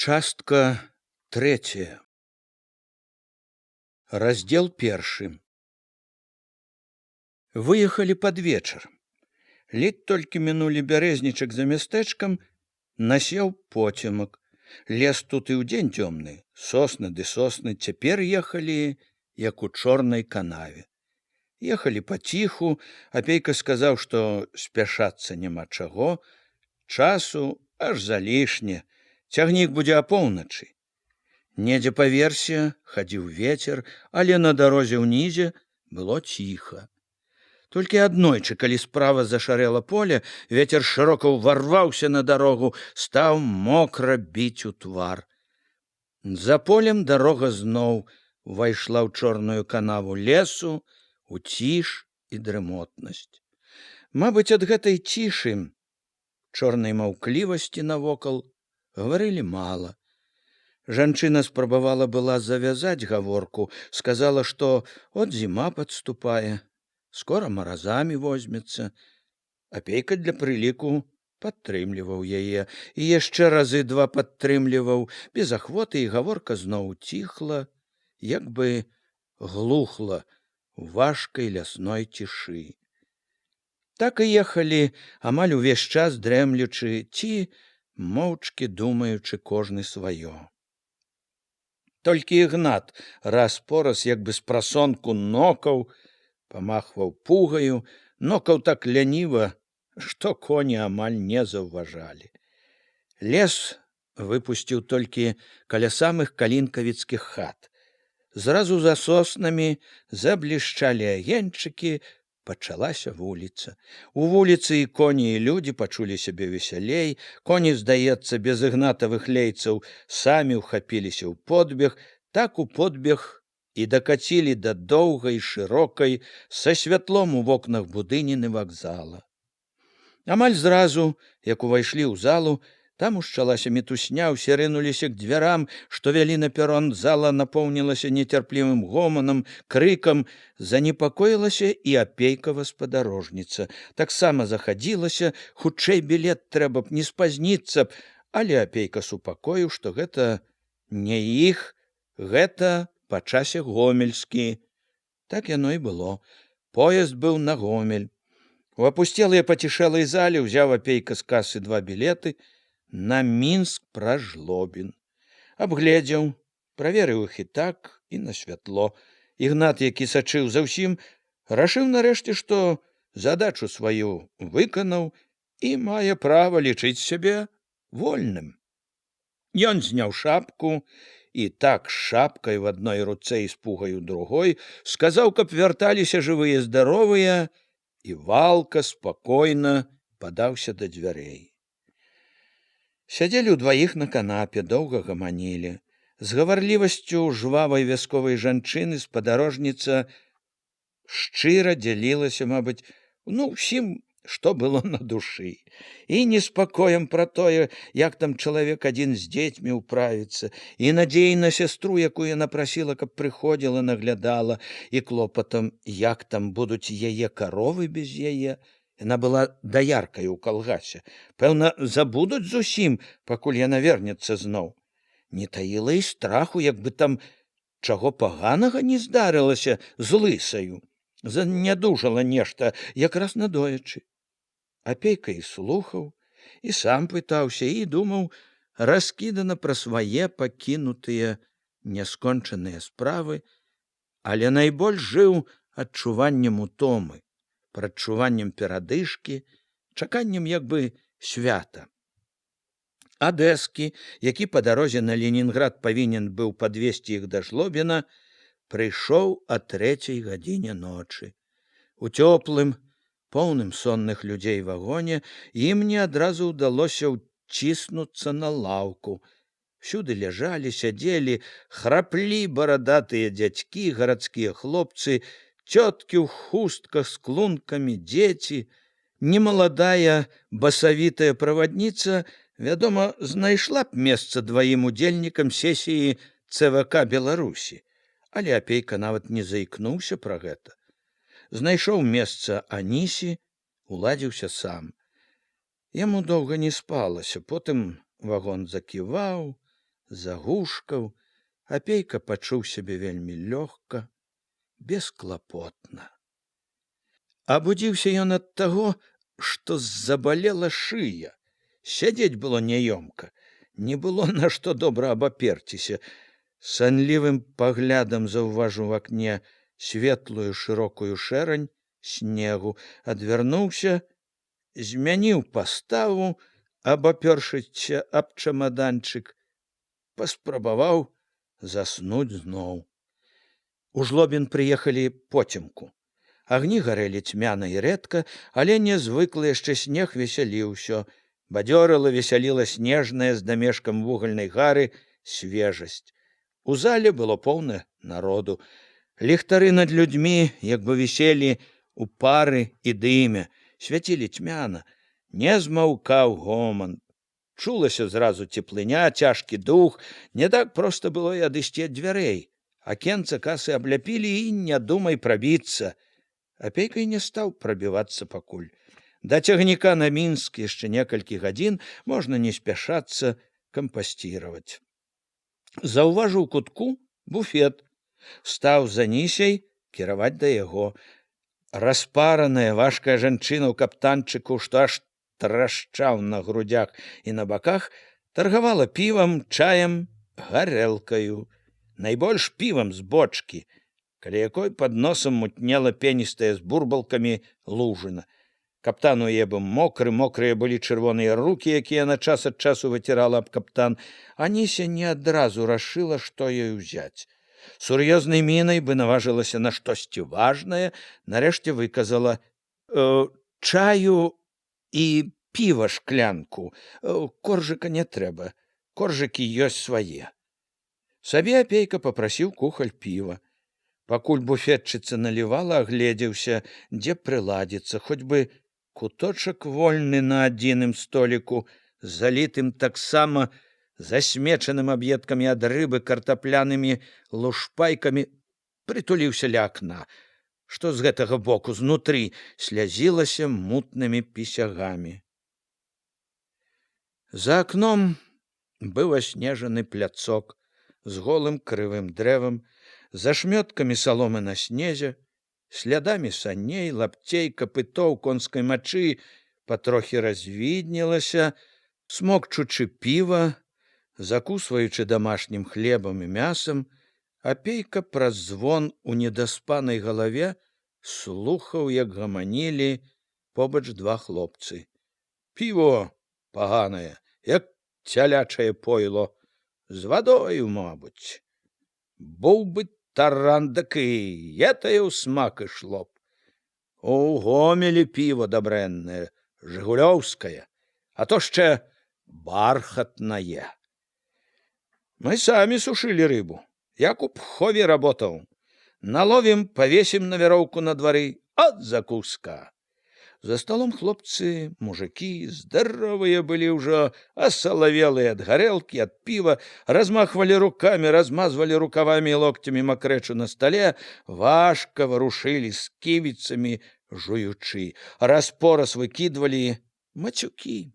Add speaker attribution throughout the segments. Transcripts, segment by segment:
Speaker 1: Частка третья. Раздел першы. Выехалі пад вечар. Ледь толькі мінулі бярэзнічак за мястэчкам, насеў поцемак. Лес тут і ўдзень цёмны, сосны ды сосны, цяпер ехалі, як у чорнай канаве. Ехалі паціху, Апейка сказаў, што спяшацца няма чаго, часу аж залішне, цягнік будзе апоўначы. Недзе па версе хадзіў вецер, але на дарозе ўнізе было ціха. Толькі аднойчы, калі справа зашарэла поле, вецер шырока ўварваўся на дарогу, стаў мокра біць у твар. За полем дарога зноў увайшла ў чорную канаву лесу, у ціш і дрымотнасць. Мабыць, ад гэтай цішы, чорнай маўклівасці навокал, гаварылі мала. Жанчына спрабавала была завязаць гаворку, сказала, што от зіма падступае, скора маразамі возьмецца. Апейка для прыліку падтрымліваў яе, і яшчэ разы два падтрымліваў, без ахвоты, і гаворка зноў ціхла, як бы глухла у важкай лясной цішы. Так і ехалі амаль увесь час дрэмлючы ці моўчкі думаючы кожны сваё. Толькі Ігнат раз-пораз, як бы з прасонку нокаў, памахваў пугаю, нокаў так ляніва, што коні амаль не заўважалі. Лес выпусціў толькі каля самых калінкавіцкіх хат. Зразу за соснамі заблішчалі агеньчыкі, пачалася вуліца. У вуліцы і коні, і людзі пачулі сябе весялей. Коні, здаецца, без ігнатавых лейцаў самі ўхапіліся ў подбег, так у подбег і дакацілі да доўгай, шырокай, са святлом у вокнах будыніны вакзала. Амаль зразу, як увайшлі ў залу, там ушчалася мітусня, усе рынуліся к дзвярам, што вялі на перон. Зала напоўнілася нецярплівым гоманам, крыкам, занепакоілася і Апейкава спадарожніца. Таксама захадзілася, хутчэй білет трэба б, не спазніцца б, але Апейка супакоіў, што гэта не іх, гэта па часе гомельскі. Так яно і было. Поезд быў на Гомель. У апусцелай пацішэлай зале ўзяў Апейка з касы два білеты на Мінск праз Жлобін. Абгледзеў, праверыў іх і так, і на святло. Ігнат, які сачыў за ўсім, рашыў нарэшце, што задачу сваю выканаў і мае права лічыць сябе вольным. Ён зняў шапку і так з шапкай в адной руцэ і з пугай у другой сказаў, каб вярталіся жывыя здаровыя, і валка спакойна падаўся да дзвярэй. Сядзелі ўдваіх на канапе, доўга гаманілі. З гаварлівасцю жвавай вясковай жанчыны спадарожніца шчыра дзялілася, мабыць, ўсім, што было на душы, і неспакоем пра тое, як там чалавек адзін з дзецьмі ўправіцца, і надзеяй на сястру, якую яна прасіла, каб прыходзіла, наглядала, і клопатам, як там будуць яе каровы без яе. Яна была даяркай у калгасе. Пэўна, забудуць зусім, пакуль яна вернецца зноў. Не таіла і страху, як бы там чаго паганага не здарылася з лысаю. Занядужала нешта, якраз надоечы. Апейка і слухаў, і сам пытаўся, і думаў раскідана пра свае пакінутыя няскончаныя справы, але найбольш жыў адчуваннем утомы, прадчуваннем перадышкі, чаканнем як бы свята. Адэскі, які па дарозе на Ленінград павінен быў падвесці іх да Жлобіна, прыйшоў о 3:00 гадзіне ночы. У цёплым, поўным сонных людзей вагоне ім не адразу ўдалося ўціснуцца на лаўку. Всюды ляжалі, сядзелі, храплі барадатыя дзядзькі, гарадскія хлопцы, цёткі ў хустках з клункамі, дзеці. Немаладая басавітая правадніца, вядома, знайшла б месца дваім удзельнікам сесіі ЦВК Беларусі, але Апейка нават не заікнуўся пра гэта. Знайшоў месца Анісі, уладзіўся сам. Яму доўга не спалася, потым вагон заківаў, загушкаў, Апейка пачуў сябе вельмі лёгка, бесклапотна. Абудзіўся ён ад таго, што забалела шыя. Сядзець было няёмка, не было на што добра абаперціся. Санлівым паглядам заўважыў у акне светлую шырокую шэрань снегу, адвярнуўся, змяніў паставу, абапёршыся аб чамаданчык, паспрабаваў заснуць зноў. У Жлобін прыехалі поцемку. Агні гарэлі цьмяна і рэдка, але нязвыклы яшчэ снег весяліў усё. Бадзёрыла, весяліла снежная з дамешкам вугальнай гары свежасць. У зале было поўна народу. Ліхтары над людзьмі як бы віселі у пары і дыме, свяцілі цьмяна, не змаўкаў гоман. Чулася зразу цеплыня, цяжкі дух, не так проста было і адысці ад дзвярэй. Акенца касы абляпілі і не думай прабіцца. Апейка і не стаў прабівацца пакуль. Да цягніка на Мінск яшчэ некалькі гадзін можна не спяшацца кампасціраваць. Заўважыў кутку буфет, стаў за Нісяй кіраваць да яго. Распараная важкая жанчына ў каптанчыку, што аж трашчаў на грудях і на баках, таргавала півам, чаем, гарэлкаю. Найбольш півам з бочкі, каля якой пад носам мутнела пеністая з бурбалкамі лужына. Каптан у яе быў мокры, мокрыя былі чырвоныя рукі, якія на час ад часу выцірала аб каптан. Аніся не адразу рашыла, што ёй узяць. Сур'ёзнай мінай бы наважылася на штосьці важнае, нарэшце выказала: чаю і піва шклянку, коржыка не трэба, коржыкі ёсць свае. Сабе Апейка папрасіў кухаль піва. Пакуль буфетчыца налівала, агледзеўся, дзе прыладзіцца, хоць бы куточак вольны на адзіным століку, залітым таксама засмечаным аб'едкамі ад рыбы, картаплянымі лушпайкамі, прытуліўся ля акна, што з гэтага боку знутры слязілася мутнымі пісягамі. За акном быў аснежаны пляцок з голым крывым дрэвам, за шмёткамі саломы на снезе, слядамі саней, лапцей, капытоў, конскай мачы, патрохі развіднілася, смокчучы піва, закусваючы дамашнім хлебам і мясам, Апейка праз звон у недаспанай галаве слухаў, як гаманілі побач два хлопцы. Піво паганае, як цялячае пойло, з вадою, мабуть. Був би таран такий, етає у смак ішло б. У Гомелі піво добренне, жигульовське, а то ще бархатне. Мы самі сушили рибу. Як у пхові работав. Наловим, повесим на веровку на дворы, от закуска. За столом хлопцы, мужики, здоровые были уже, осоловелые от горелки, от пива, размахивали руками, размазывали рукавами и локтями мокречу на столе, важко ворушили скивицами, жуючи, раз-пораз выкидывали матюки.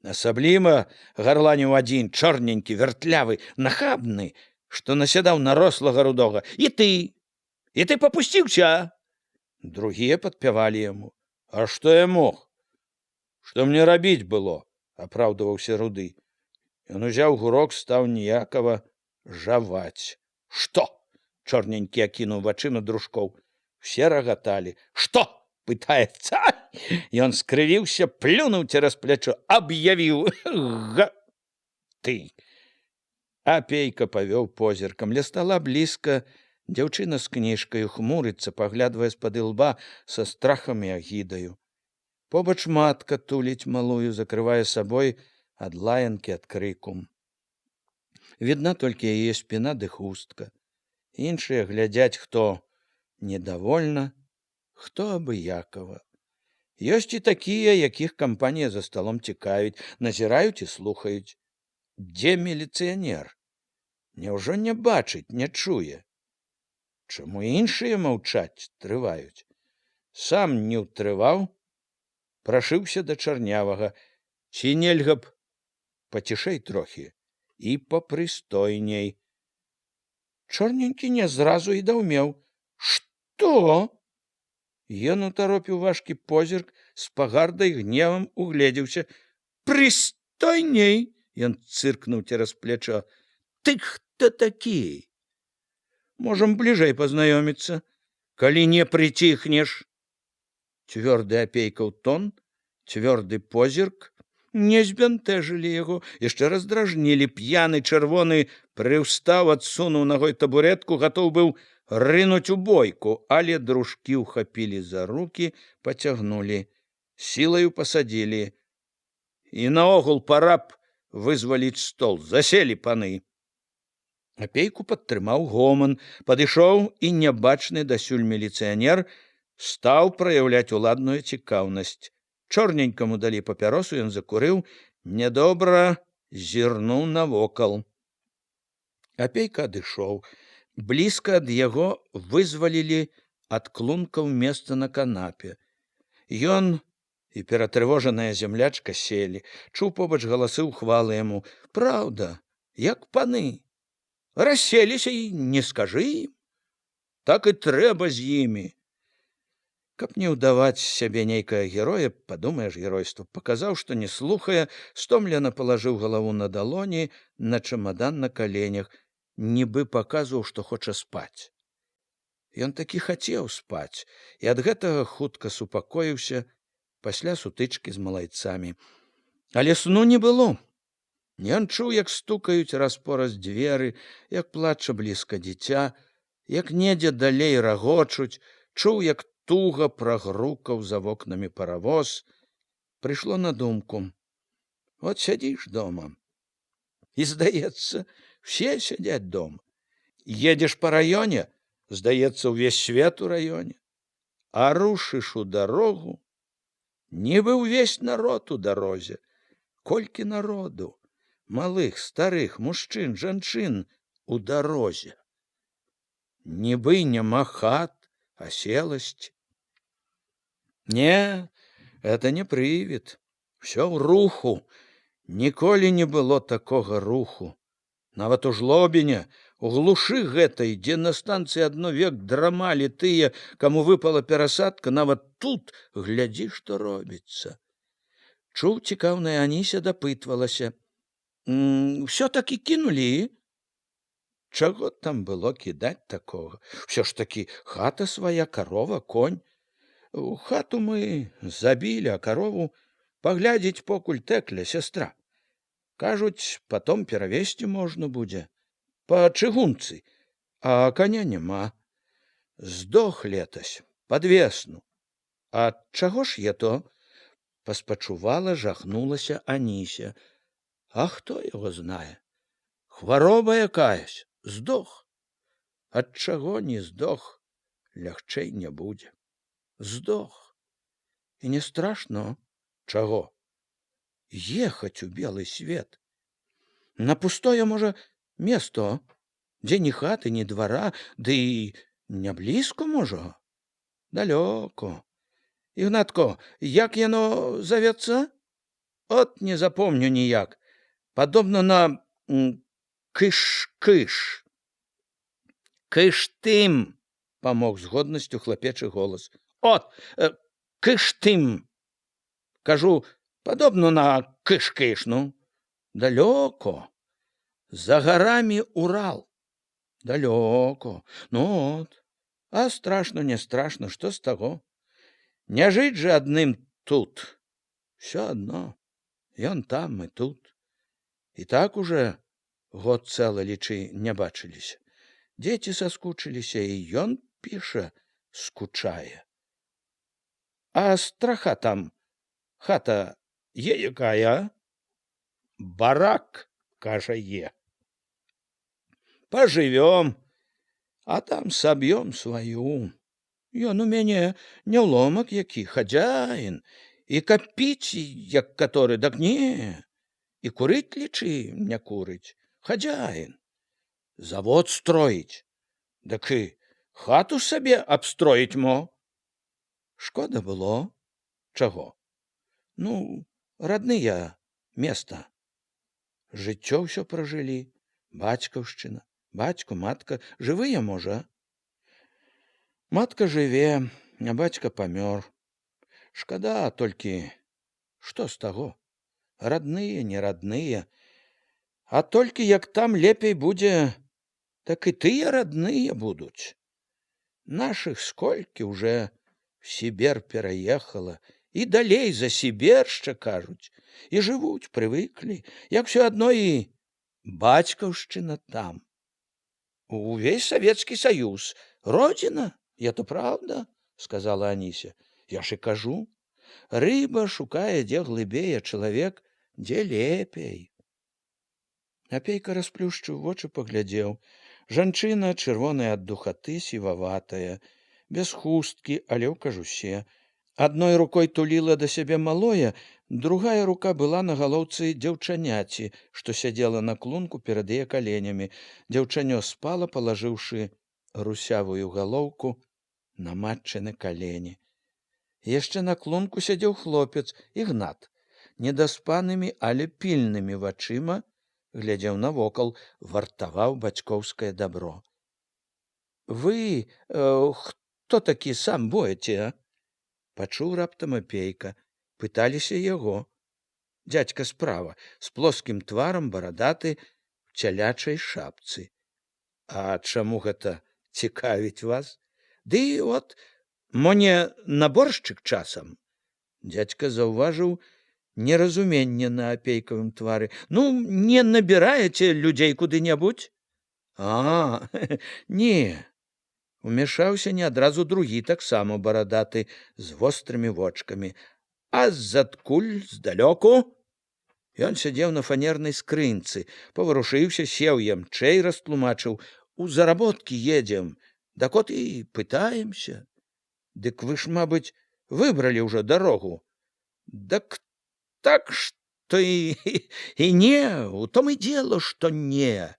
Speaker 1: Асабліва горланил один, черненький, вертлявый, нахабный, что наседал на рослого рудога. И ты попустился? Другие подпевали ему. А что я мог? Что мне робить было? Оправдывался Руды. Он узял гурок, стал ніякова жавать. Что? Черненький окинул вачыма дружков. Все роготали. Что? Пытается. И он скривился, плюнул через плечо, объявил. Ты. Апейка повел позіркам. Ля стола близко дзяўчына з кніжкаю хмурыцца, паглядвае з-пад ілба са страхам і агідаю. Побач матка туліць малую, закрывае сабой ад лаянкі, ад крыку. Відна толькі яе спіна ды хустка. Іншыя глядзяць, хто недовольна, хто абыякава. Ёсць і такія, якіх кампанія за сталом цікавіць, назіраюць і слухаюць. Дзе міліцыянер? Няўжо не бачыць, не чуе? Чаму іншыя маўчаць, трываюць? Сам не ўтрываў, прашыўся да чарнявага. Ці нельга б пацішэй трохі? і папрыстойней. Чорненькі не зразу і даўмеў: «Што?» Ён утаропіў важкі позірк, з пагардай гневам угледзеўся. «Прыстойней!» Ён цыркнуў цераз плячо. «Ты хто такі? Можам бліжэй пазнаёміцца, калі не прыціхнеш». Цвёрды апейкаў тон, цвёрды позірк не збянтэжылі яго, яшчэ раздражнілі. П'яны чырвоны прыўстаў, адсунуў нагой табуретку, гатоў быў рынуць у бойку, але дружкі ўхапілі за рукі, пацягнулі, сілаю пасадзілі. І наогул пара б вызваліць стол. Заселі паны. Апейку падтрымаў гоман, падышоў і нябачны дасюль міліцыянер стаў праяўляць уладную цікаўнасць. Чорненькаму далі папяросу, ён закурыў, нядобра зірнуў навокал. Апейка адышоў. Блізка ад яго вызвалілі ад клункаў месца на канапе. Ён і ператрывожаная зямлячка селі. Чуў побач галасы ўхвалы яму. Праўда, як паны. Расселіся і не скажы ім. Так і трэба з імі. Каб не ўдаваць сябе нейкае героя, падумаеш, геройства, паказаў, што не слухае, стомлена палажыў галаву на далоні, на чамадан на каленях, нібы паказваў, што хоча спаць. Ён такі хацеў спаць, і ад гэтага хутка супакоіўся пасля сутычкі з малайцамі. Але сну не было. Ён чуў, як стукаюць раз-пораз дзверы, як плача блізка дзіця, як недзе далей рагочуць, чуў, як туга прагрукаў за вокнамі паравоз. Прыйшло на думку: от сядзіш дома, і, здаецца, все сядзяць дома. Едзеш па раёне, здаецца, увесь свет у раёне. А рушыш у дарогу, нібы ўвесь народ у дарозе. Колькі народу, малых, старых, мужчын, жанчын у дарозе. Нібы няма хат, аселасці. Не, это не прывід. Всё ў руху. Ніколі не было такога руху. Нават у жлобіне, у глушы гэтай, дзе на станцыі адно век драмалі тыя, каму выпала перасадка, нават тут глядзі, што робіцца. Чуў, цікаўная Аніся дапытвалася: «Усё-такі кінулі?» Чаго там было кідаць такога? Усё ж такі хата свая, карова, конь. Хату мы забілі, а карову паглядзець покуль тэкля сястра. Кажуць, потом перавезці можна будзе. Па чыгунцы, а коня няма. Здох летась, пад весну. А чаго ж я то? Паспачувала, жахнулася Аніся. А хто яго знае? Хвароба якаясь, здох. Ад чаго не здох, лягчэй не будзе. Здох. І не страшно. Чаго? Ехаць у белы свет. На пустое, можа, место, дзе ні хаты, ні двара, ды і не блізко, можа. Далёко. Ігнатко, як яно завецца? От не запомню ніяк. Падобна на кыш-кыш. Кыштым, памог з годнасцю хлапечы голас. От, кыштым. Кажу, падобна на кыш-кыш, ну. Далёко. За гарамі Урал. Далёко. Ну от. А страшно, не страшно, што з таго? Не жыць жа адным тут. Всё адно. Ён там, мы тут. І так уже год цэлы, лічы, не бачыліся. Дзеці саскучыліся, і ён, піша, скучае. А страха там, хата е якая? Барак, кажа, е. Пажывём, а там саб'ём сваю. Ён у мяне не ломак які, хадзяін, і капіць, як каторы, дак не, і курыць, лічы, не курыць, хадзяін. Завод строіць, дак і хату сабе абстроіць мо. Шкода было. Чаго? Ну, радныя места. Жыццё ўсё пражылі, бацькаўшчына, бацьку, матка, жывыя, можа? Матка жыве, а бацька памёр. Шкада толькі, што з таго? Радныя, не радныя. А толькі як там лепей будзе, так і тыя радныя будуць. Нашых сколькі ўжо в Сібер пераехала, і далей за Сібер яшчэ кажуць, і жывуць, прывыклі, як усё адно і бацькаўшчына там. Увесь Савецкі Саюз, родзіна, это правда, сказала Анися. Я ж і кажу, рыба шукае, дзе глыбей, а чалавек, дзе лепей. Апейка расплюшчыў вочы, паглядзеў. Жанчына, чырвоная ад духаты, сіваватая, без хусткі, але ў кажусе. Адной рукой туліла да сябе малое, другая рука была на галоўцы дзяўчаняці, што сядзела на клунку перад яе каленямі. Дзяўчанё спала, палажыўшы русявую галоўку на матчыны калені. Яшчэ на клунку сядзеў хлопец, Ігнат, недаспанымі, але пільнымі вачыма, глядзеў навокал, вартаваў бацькоўскае дабро. Вы хто такі сам боеце, а? Пачуў раптам Апейка. Пыталіся яго. Дзядзька справа, з плоскім тварам, барадаты, в цялячай шапцы. А чаму гэта цікавіць вас? Ды от, мо не наборшчык часам? Дзядзька заўважыў неразуменне на Апейкавым твары. Ну, не набіраеце людзей куды-небудзь? А, не. Умяшаўся не адразу другі, таксама барадаты, з вострымі вочкамі. А з-адкуль, здалёку? Ён сядзеў на фанернай скрынцы, паварушыўся, сеў ямчэй, растлумачыў. У заработкі едзем, дак от і пытаемся. Дык вы ж, мабыць, выбралі ўжо дарогу. Дак так, што і не, у том і дзела, што не.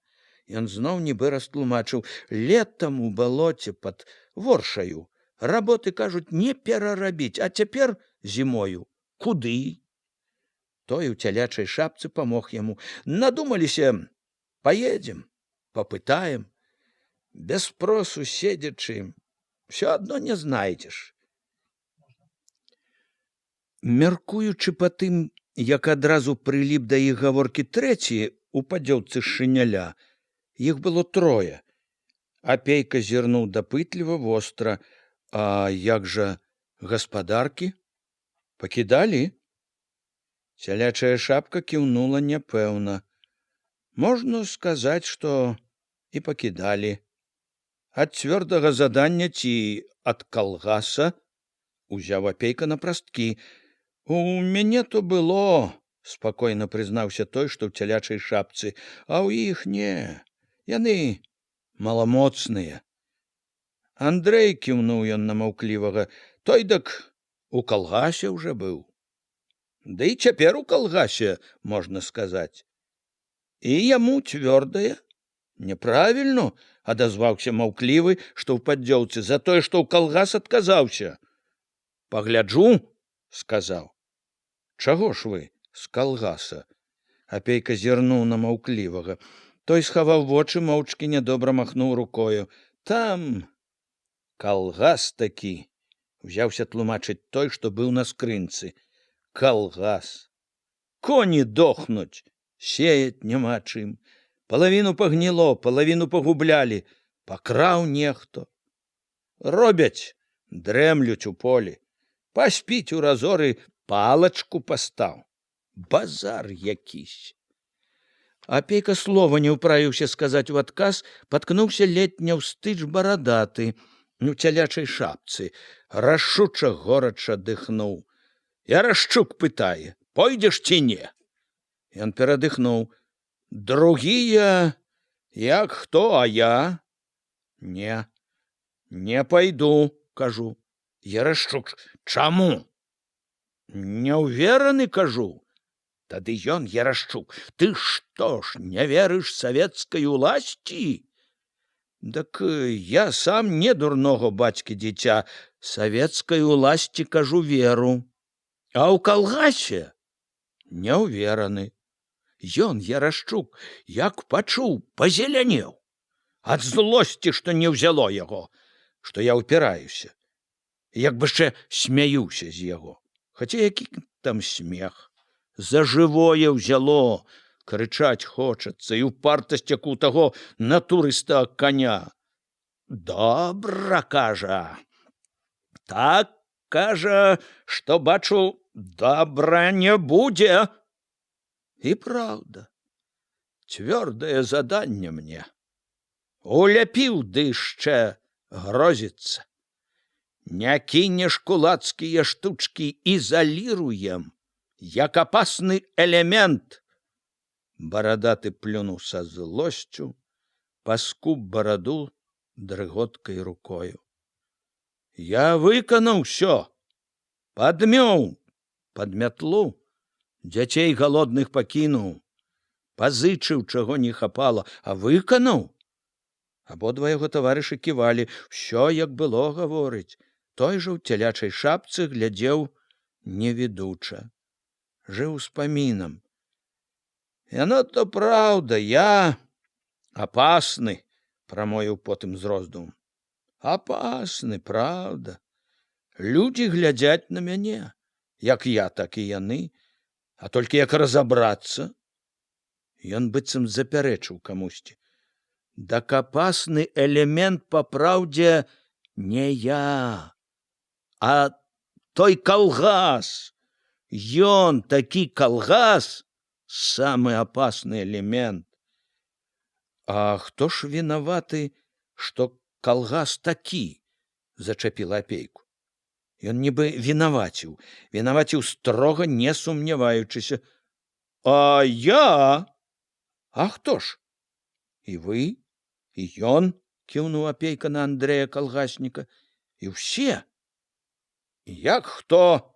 Speaker 1: Ён зноў нібы растлумачыў. Летам у балоце пад Воршаю работы, кажуць, не перарабіць, а цяпер зімою. Куды? Той у цялячай шапцы памог яму. Надумаліся, паедзем, папытаем. Без спросу седзячы, ўсё адно не знайдзеш. Мяркуючы па тым, як адразу прыліп да іх гаворкі трэці у падзёўцы шыняля, іх было трое. Апейка зірнуў дапытліва, востра. А як жа гаспадаркі? Пакідалі? Цялячая шапка кіўнула няпэўна. Можна сказаць, што і пакідалі. Ад цвёрдага задання ці ад калгаса? Узяў Апейка на прасткі. У мяне то было, спакойна прызнаўся той, што ў цялячай шапцы, а ў іх не. Яны маламоцныя. Андрэй, кіўнуў ён на маўклівага, той дак у калгасе ўжо быў. Да і цяпер у калгасе, можна сказаць. І яму цвёрдае. Няправільно, адазваўся маўклівы, што ў паддзёўцы, за тое, што ў калгас адказаўся. Пагляджу, сказаў. Чаго ж вы з калгаса? Апейка зірнуў на маўклівага. Той схаваў вочы, моўчкі нядобра махнуў рукою. Там калгас такі, узяўся тлумачыць той, што быў на скрынцы. Калгас. Коні дохнуць, сеять няма чым. Палавіну пагніло, палавіну пагублялі. Пакраў нехто. Робяць, дрэмлюць у полі. Паспіць у разоры, палачку пастаў. Базар якісь. Апейка слова не ўправіўся сказаць у адказ, паткнуўся ледзь няўстыч барадаты у цялячай шапцы. Рашуча горача дыхнуў. Ярашчук пытае, пойдзеш ці не? Ён перадыхнуў. Другія, як хто, а я? Не, не пайду, кажу. Ярашчук, чаму? Не ўвераны, кажу. Тады ён, Ярашчук, ты што ж, не верыш савецкай уласці? Дак я сам не дурного бацькі дзіця, савецкай уласці, кажу, веру. А ў калгасе не ўвераны. Ён, Ярашчук, як пачуў, пазелянеў. Ад злосці, што не ўзяло яго, што я ўпіраюся. Як бы яшчэ смяюся з яго. Хаця які там смех. За жывое ўзяло, крычаць хочацца, і упартасць, як у таго натурыстага коня. Добра, кажа. Так, кажа, што, бачу, добра не будзе. І праўда, цвёрдае заданне мне. Уляпіў, ды яшчэ грозіцца. Не кінеш кулацкія штучкі, ізаліруем, як апасны элемент. Барадаты плюнуў са злосцю, паскуб бараду дрыготкай рукою. Я выканаў усё, падмёў пад мятлу, дзяцей галодных пакінуў, пазычыў, чаго не хапала, а выканаў. Абодва яго таварышы ківалі, усё, як было, гаворыць. Той жа ў цялячай шапцы глядзеў невідуча, жыў успамінам. Яно то праўда, я апасны, прамовіў потым з роздумам. Апасны, праўда. Людзі глядзяць на мяне, як я, так і яны, а толькі як разабрацца. Ён быццам запярэчыў камусьці. Дак апасны элемент па праўдзе не я, а той калгас. Ён, такі калгас, самы апасны элемент. А хто ж вінаваты, што калгас такі? Зачапіла Апейку. Ён нібы вінаваціў строга не сумняваючыся. А я? А хто ж? І вы, і ён, кіўнуў Апейка на Андрэя калгасніка, і ўсе. Як хто?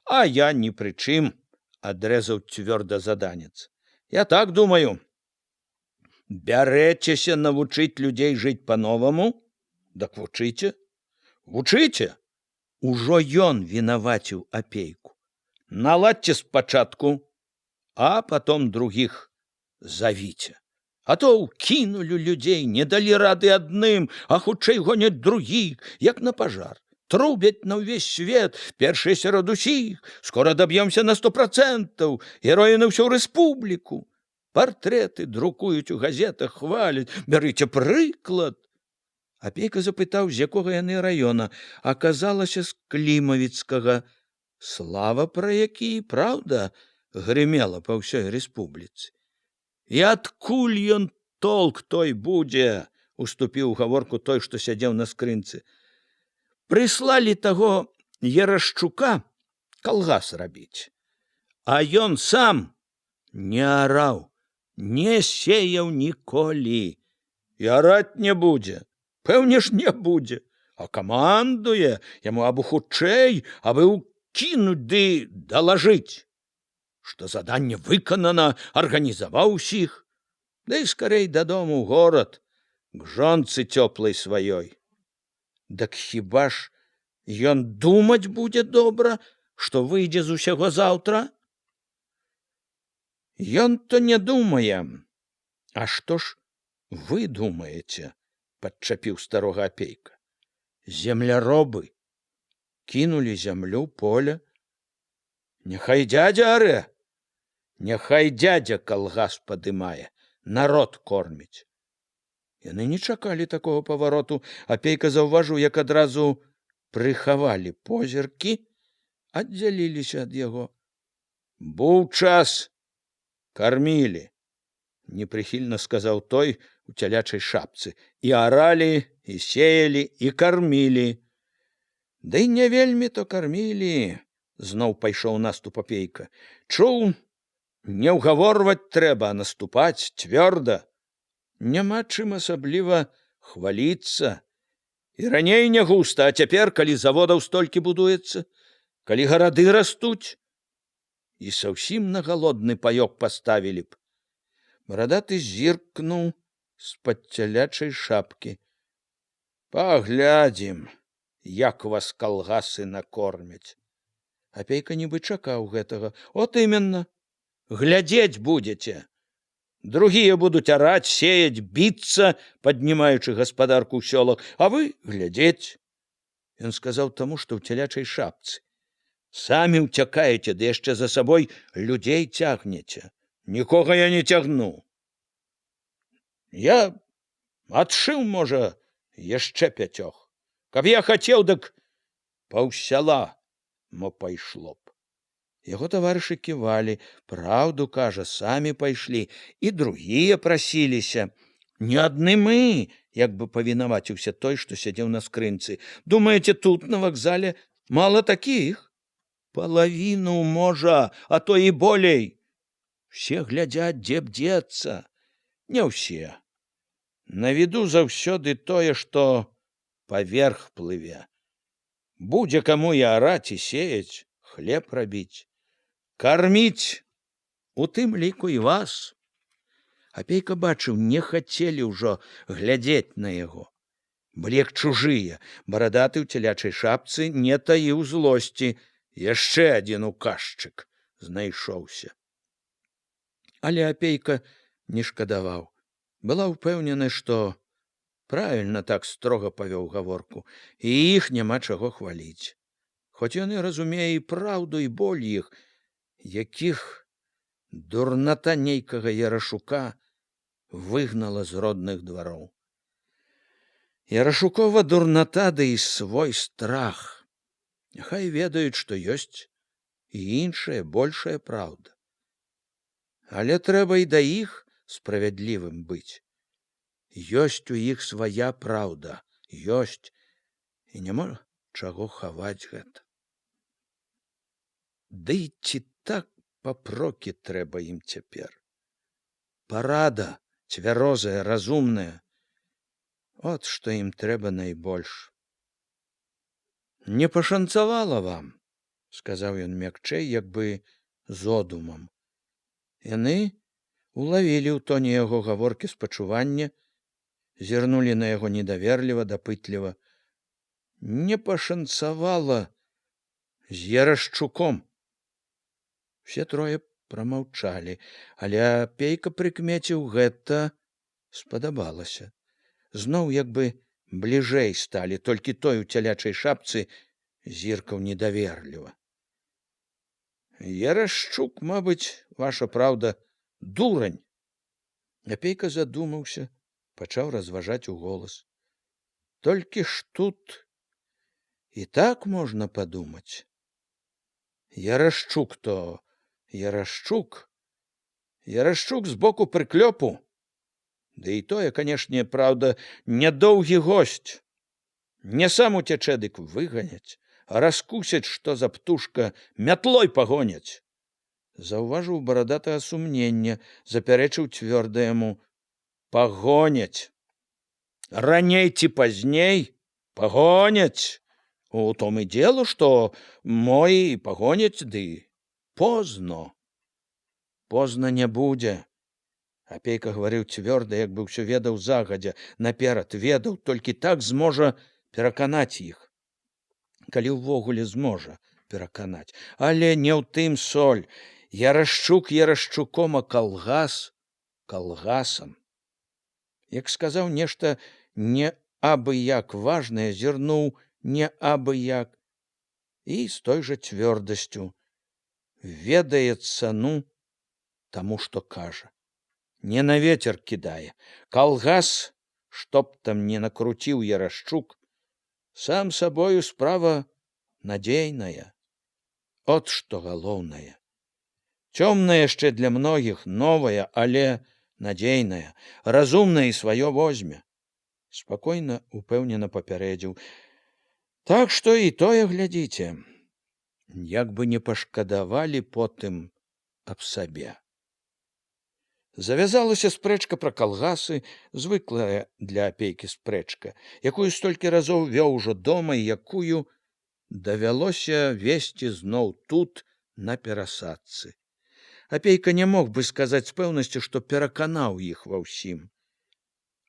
Speaker 1: А я ні пры чым, адрэзаў цвёрда заданец. Я так думаю. Бярэцеся навучыць людзей жыць па-новаму? Дак вучыце. Вучыце. Ужо ён вінаваціў Апейку. Наладьце спачатку, а потом других завіце. А то ўкінулі людзей, не далі рады адным, а хутчэй гоняць другіх, як на пажар. Трубяць на ўвесь свет, першыя сярод усіх, скора даб'ёмся на 100%, героі на ўсю рэспубліку. Партрэты друкуюць у газетах, хваляць, бярыце прыклад. Апейка запытаў, з якога яны раёна, аказалася з Клімавіцкага. Слава пра які, праўда, грымела па ўсёй рэспубліцы. І адкуль ён толк той будзе, уступіў у гаворку той, што сядзеў на скрынцы. Прыслалі таго Ярашчука калгас рабіць. А ён сам не араў, не сеяў ніколі. І араць не будзе. Пэўне ж не будзе. А камандуе яму абы хутчэй, абы ўкінуць ды далажыць, што заданне выканана, арганізаваў усіх, да і скарэй дадому ў горад, к жонцы цёплай сваёй. Дак хіба ж ён думаць будзе добра, што выйдзе з усяго заўтра? Ён-то не думае. А што ж вы думаеце? Падчапіў старога Апейка. Земляробы кінулі зямлю, поле. Няхай дзядзя арэ, няхай дзядзя калгас падымае, народ корміць. Яны не чакалі такого павароту. Апейка заўважыў, як адразу прыхавалі позіркі, аддзяліліся ад яго. Быў час, кармілі, непрыхільна сказаў той у цялячай шапцы. І аралі, і сеялі, і кармілі. Да і не вельмі то кармілі, зноў пайшоў наступ Апейка. Чуў, не ўгаворваць трэба, а наступаць цвёрда. Няма чым асабліва хваліцца. І раней не густа, а цяпер, калі заводаў столькі будуецца, калі гарады растуць, і саўсім на галодны паёк паставілі б. Барадаты зіркнуў з-пад цялячай шапкі. Паглядзім, як вас калгасы накормяць. Апейка нібы чакаў гэтага. От іменна. Глядзець будзеце. Другія будуць араць, сеяць, біцца, паднімаючы гаспадарку ў сёлах, а вы глядзець. Ён сказаў таму, што ў цялячай шапцы. Самі ўцякаеце, ды яшчэ за сабой людзей цягнеце. Нікога я не цягну. Я адшыў, можа, яшчэ 5. Каб я хацеў, дык паўсяла мо пайшло б. Яго таварышы ківалі, праўду кажа, самі пайшлі, і другія прасіліся. Не адны мы, як бы павінаваціўся той, што сядзеў на скрынцы. Думаеце, тут на вакзале мала такіх? Палавіну, можа, а то і болей. Все глядзяць, дзе б дзецца. Не ўсе. На віду заўсёды тое, што паверх плыве. Будзе каму і араць, і сеяць, хлеб рабіць. Карміць, у тым ліку і вас. Апейка бачыў, не хацелі ўжо глядзець на яго. Былі як чужыя, барадаты ў цялячай шапцы не таіў злосці. Яшчэ адзін указчык знайшоўся. Але апейка не шкадаваў. Была ўпэўнена, што правільна так строга павёў гаворку, і іх няма чаго хваліць. Хоць ён і разумее і праўду, і боль іх, якіх дурната нейкага Ярашука выгнала з родных двароў. Ярашукова дурната, ды і свой страх. Няхай ведаюць, што ёсць і іншая, большая праўда. Але трэба і да іх справядлівым быць. Ёсць у іх свая праўда, ёсць, і няма чаго хаваць гэта. Ды ці так папрокі трэба ім цяпер. Парада цвярозая, разумная. От што ім трэба найбольш. Не пашанцавала вам, сказаў ён мякчэй, як бы зодумам. Яны улавілі ў тоне яго гаворкі спачування, зірнулі на яго недаверліва, дапытліва. Не пашанцавала з Ярашчуком. Все трое прамаўчалі, але апейка прыкмеціў, гэта спадабалася. Зноў як бы бліжэй сталі, толькі той у цялячай шапцы зіркаў недаверліва. Ярашчук, мабыць, ваша праўда, дурань. Апейка задумаўся, пачаў разважаць уголас. Толькі ж тут і так можна падумаць. Ярашчук то Ярашчук. Ярашчук збоку прыклёпу. Ды і тое, канешне, праўда, нядоўгі госць. Не сам уцячэ, дык выганяць, а раскусяць, што за птушка, мятлой пагоняць. Заўважыў барадатага сумнення, запярэчыў цвёрда яму. Пагоняць. Раней ці пазней пагоняць. У том і дело, што мой пагоняць, ды позно. Позна не будзе. Апейка гаварыў цвёрда, як бы ўсё ведаў загадзя, наперад ведаў, толькі так зможа пераканаць іх. Калі ўвогуле зможа пераканаць. Але не ў тым соль. Ярашчук Ярашчуком, а калгас калгасам. Як сказаў нешта не абы-як важнае, зірнуў не абы-як, і з той жа цвёрдасцю ведае цану таму, што кажа. Не на ветер кідае. Калгас, што б там не накруціў Ярашчук, сам сабою справа надзейная. От што галоўнае. Цёмная яшчэ для многіх, новая, але надзейная, разумная і сваё возьме. Спакойна, упэўнена папярэдзіў. Так што і тое глядзіце. Як бы не пашкадавалі потым аб сабе. Завязалася спрэчка пра калгасы, звыклая для апейкі спрэчка, якую столькі разоў вёў ужо дома і якую давялося весці зноў тут, на перасадцы. Апейка не мог бы сказаць з пэўнасцю, што пераканаў іх ва ўсім.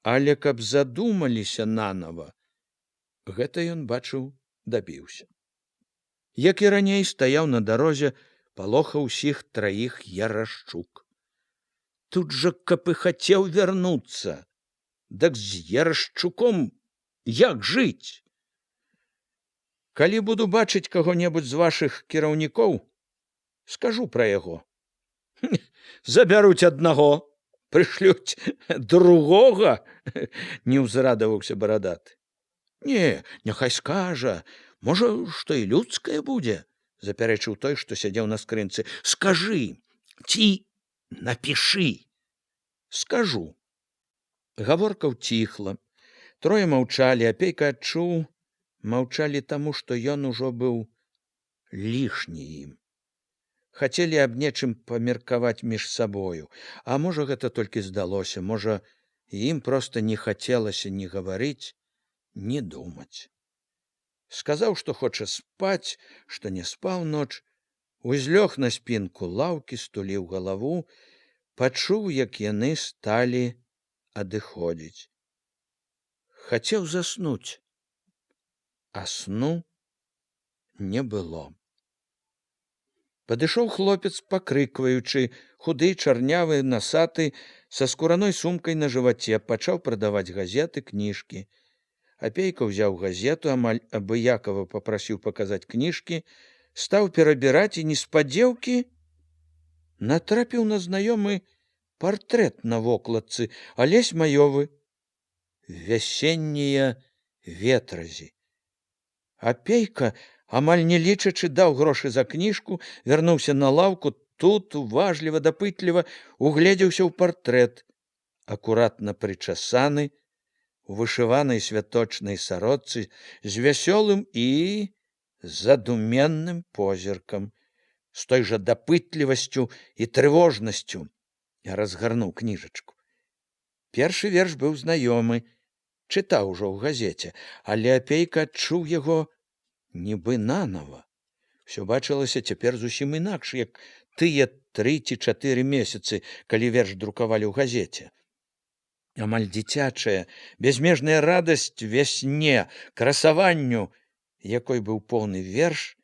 Speaker 1: Але каб задумаліся нанава, гэта ён, бачыў, дабіўся. Як і раней, стаяў на дарозе, палохаў усіх траіх Ярашчук. Тут жа, каб і хацеў вярнуцца, дык з Ярашчуком як жыць? Калі буду бачыць каго-небудзь з вашых кіраўнікоў, скажу пра яго. Забяруць аднаго, прышлюць другога, не ўзрадаваўся барадаты. Не, няхай скажа, можа, што і людскае будзе, запярэчыў той, што сядзеў на скрынцы. Скажы, ці напішы. Скажу. Гаворка ўціхла. Трое маўчалі, Апейка адчуў, маўчалі таму, што ён ужо быў лішні ім. Хацелі аб нечым памеркаваць між сабою, а можа, гэта толькі здалося, можа, ім проста не хацелася ні гаварыць, ні думаць. Сказаў, што хоча спаць, што не спаў ноч, узлёг на спінку лаўкі, стуліў галаву, пачуў, як яны сталі адыходзіць. Хацеў заснуць, а сну не было. Падышоў хлопец, пакрыкваючы, худы, чарнявы, насаты, са скураной сумкай на жываце, пачаў прадаваць газеты, кніжкі. Апейка ўзяў газету, амаль абыякава папрасіў паказаць кніжкі, стаў перабіраць і неспадзеўкі натрапіў на знаёмы партрэт на вокладцы, Алесь Маёвы. Вясеннія ветразі. Апейка, амаль не лічачы, даў грошы за кніжку, вярнуўся на лаўку, тут уважліва, дапытліва угледзеўся ў партрэт, акуратна прычасаны, у вышыванай святочнай сародцы з вясёлым і задуменным позіркам, з той жа дапытлівасцю і трывожнасцю. Разгарнуў кніжачку. Першы верш быў знаёмы, чытаў ужо ў газеце, але Апейка адчуў яго нібы нанава. Усё бачылася цяпер зусім інакш, як тыя 3 ці 4 месяцы, калі верш друкавалі ў газеце. Амаль дзіцячая, безмежная радасць вясне, красаванню, якой быў поўны верш,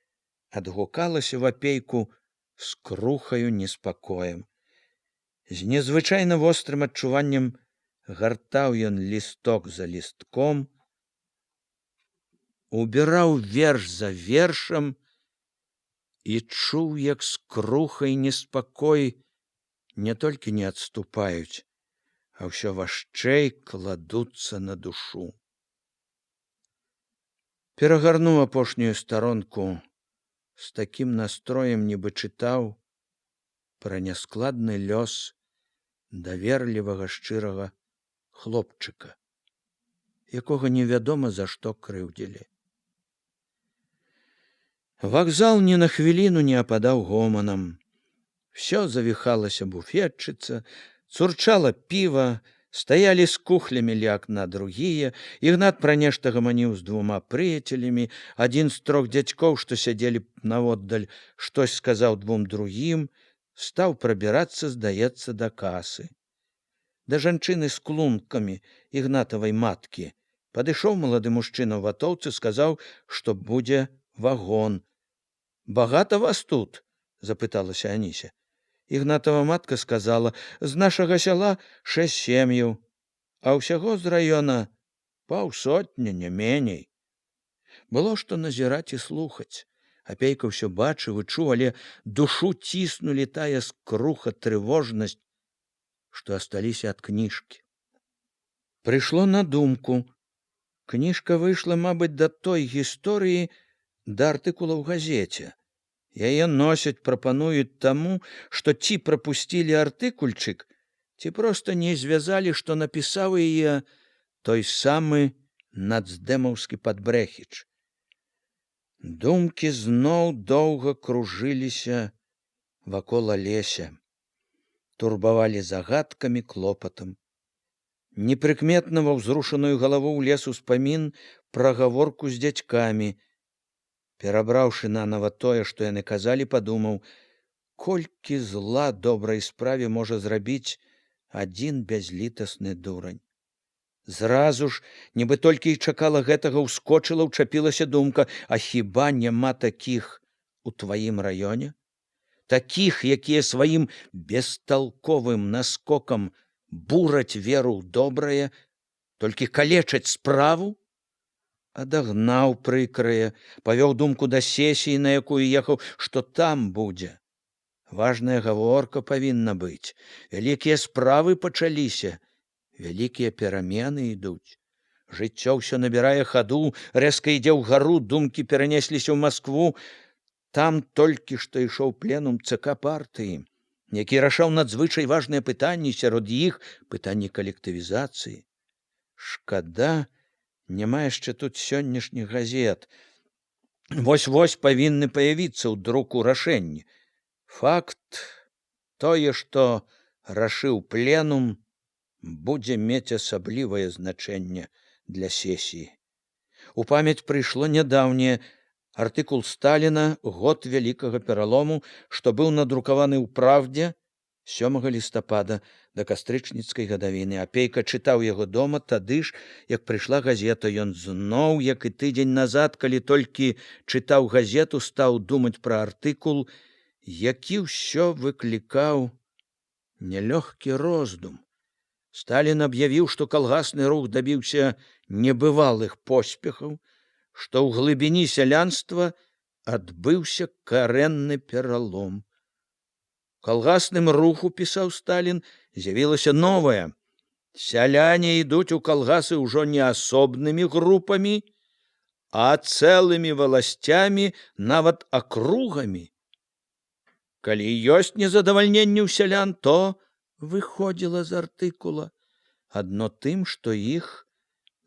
Speaker 1: адгукалася в Апейку скрухаю неспакоем. З незвычайна вострым адчуваннем гартаў ён лісток за лістком, убіраў верш за вершам і чуў, як скруха і неспакой не толькі не адступаюць, а ўсё важчэй кладуцца на душу. Перагарнуў апошнюю старонку, з такім настроем нібы чытаў пра няскладны лёс даверлівага шчырага хлопчыка, якога невядома за што крыўдзілі. Вакзал ні на хвіліну не ападаў гоманам. Всё завіхалася буфетчыца, цурчала піва, стаялі з кухлямі ля акна другія, Ігнат пра нешта гаманіў з 2 прыяцелямі, адзін з 3 дзядзькоў, што сядзелі наводдаль, штось сказаў 2 другім, стаў прабірацца, здаецца, да касы. Да жанчыны з клункамі, Ігнатавай маткі, падышоў малады мужчына ў ватоўцы, сказаў, што будзе вагон. «Багата вас тут?» – запыталася Аніся. Ігнатава матка сказала, з нашага сяла 6 сем'яў, а ўсяго з раёна 50, не меней. Было што назіраць і слухаць. Апейка ўсё бачыў і чуў, але душу ціснулі тая скруха, трывожнасць, што асталіся ад кніжкі. Прыйшло на думку. Кніжка выйшла, мабыць, да той гісторыі, да артыкула ў газеце. Яе носяць, прапануюць таму, што ці прапусцілі артыкульчык, ці проста не звязалі, што напісаў яе той самы нацдэмаўскі падбрэхіч. Думкі зноў доўга кружыліся вакол Алеся, турбавалі загадкамі, клопатам. Непрыкметна ва ўзрушаную галаву ўлез успамін пра гаворку з дзядзькамі. Перабраўшы нанава тое, што яны казалі, падумаў, колькі зла добрай справе можа зрабіць адзін бязлітасны дурань. Зразу ж, нібы толькі і чакала гэтага, ускочыла, ўчапілася думка, а хіба няма такіх у тваім раёне? такіх, якія сваім бесталковым наскокам бураць веру ў добрае, толькі калечаць справу? Адагнаў прыкрае, павёў думку да сесіі, на якую ехаў, што там будзе. Важная гаворка павінна быць. Вялікія справы пачаліся, вялікія перамены ідуць. Жыццё ўсё набірае хаду, рэзка ідзе ўгару, думкі перанесліся ў Маскву. Там толькі што ішоў пленум ЦК партыі, які рашаў надзвычай важныя пытанні, сярод іх пытанні калектывізацыі. Шкада, няма яшчэ тут сённяшніх газет. Вось-вось павінны паявіцца ў друку рашэнні. Факт, тое, што рашыў пленум, будзе мець асаблівае значэнне для сесіі. У памяць прыйшло нядаўняе артыкул Сталіна «Год вялікага пералому», што быў надрукаваны ў «Правдзе» 7 лістапада да кастрычніцкай гадавіны. Апейка чытаў яго дома тады ж, як прыйшла газета. Ён зноў, як і тыдзень назад, калі толькі чытаў газету, стаў думаць пра артыкул, які ўсё выклікаў нялёгкі роздум. Сталін аб'явіў, што калгасны рух дабіўся небывалых поспехаў, што ў глыбіні сялянства адбыўся карэнны пералом. У калгасным руху, пісаў Сталін, з'явілася новае. Сяляне ідуць у калгасы ўжо не асобнымі групамі, а цэлымі валасцямі, нават акругамі. Калі ёсць незадавальненне ў сялян, то выходзіла з артыкула адно тым, што іх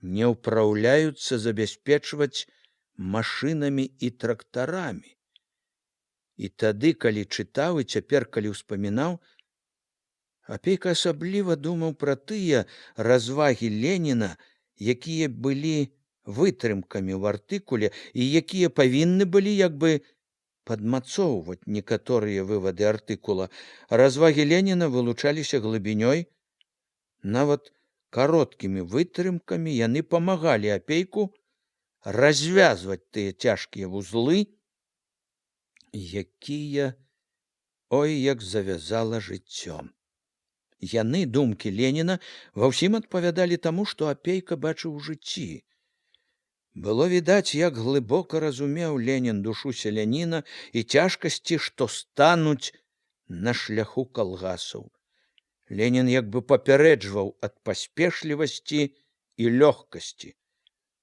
Speaker 1: не ўпраўляюцца забяспечваць машынамі і трактарамі. І тады, калі чытаў, і цяпер, калі ўспамінаў, Апейка асабліва думаў пра тыя развагі Леніна, якія былі вытрымкамі ў артыкуле і якія павінны былі як бы падмацоўваць некаторыя вывады артыкула. Развагі Леніна вылучаліся глыбінёй, нават кароткімі вытрымкамі яны памагалі Апейку развязваць тыя цяжкія вузлы, якія, ой, як завязала жыццём. Яны, думкі Леніна, ва ўсім адпавядалі таму, што Апейка бачыў у жыцці. Было відаць, як глыбока разумеў Ленін душу селяніна і цяжкасці, што стануць на шляху калгасаў. Ленін як бы папярэджваў ад паспешлівасці і лёгкасці.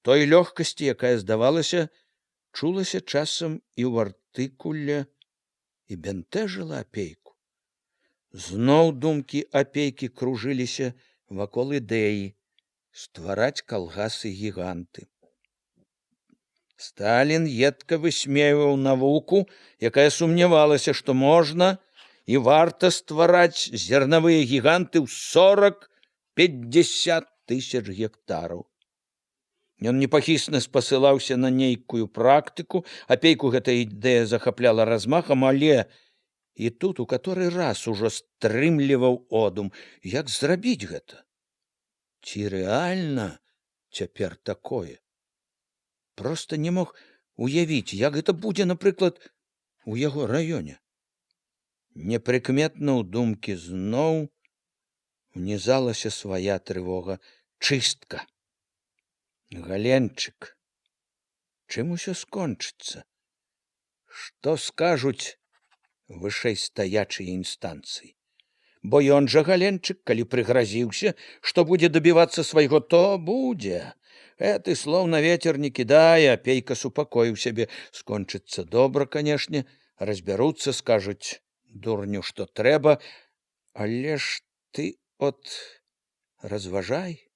Speaker 1: Той лёгкасці, якая, здавалася, чулася часам і ў артыкуле і бянтэжыла Апейку. Зноў думкі Апейкі кружыліся вакол ідэі ствараць калгасы-гіганты. Сталін едка высмейваў навуку, якая сумнявалася, што можна і варта ствараць зернавыя гіганты ў 40-50 тысяч гектараў. Ён непахісна спасылаўся на нейкую практыку, Апейку гэта ідэя захапляла размахам, але і тут у каторы раз ужо стрымліваў одум. Як зрабіць гэта? Ці рэальна цяпер такое? Проста не мог уявіць, як гэта будзе, напрыклад, у яго раёне. Непрыкметна ў думкі зноў унізалася свая трывога. Чыстка. Галенчык. Чым усё скончыцца? Што скажуць вышэйстаячыя інстанцыі? Бо ён жа, Галенчык, калі прыгразіўся, што будзе дабівацца свайго, то будзе. Гэты слоў на ветер не кідае. Апейка супакоіў сябе. Скончыцца добра, канешне, разбяруцца, скажуць дурню, што трэба, але ж ты от разважай,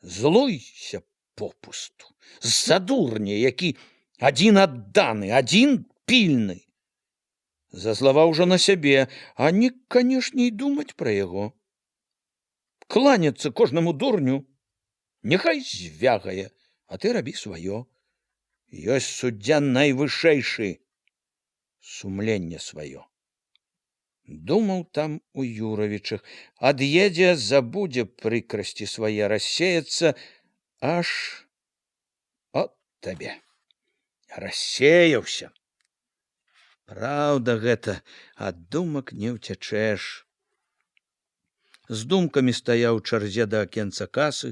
Speaker 1: злуйся попусту, з-за дурня, які адзін адданы, адзін пільны. Зазлаваў ужо на сябе, а не, канешне, і думаць пра яго. Кланяцца кожнаму дурню, няхай звягае, а ты рабі сваё. Ёсць суддзя найвышэйшы, сумленне сваё. Думаў там у Юравічах, ад'едзе, забудзе прыкрасці свае, рассеяцца, аж от табе. Рассеяўся. Праўда гэта, ад думак не ўцячэш. З думкамі стаяў у чарзе да акенца касы,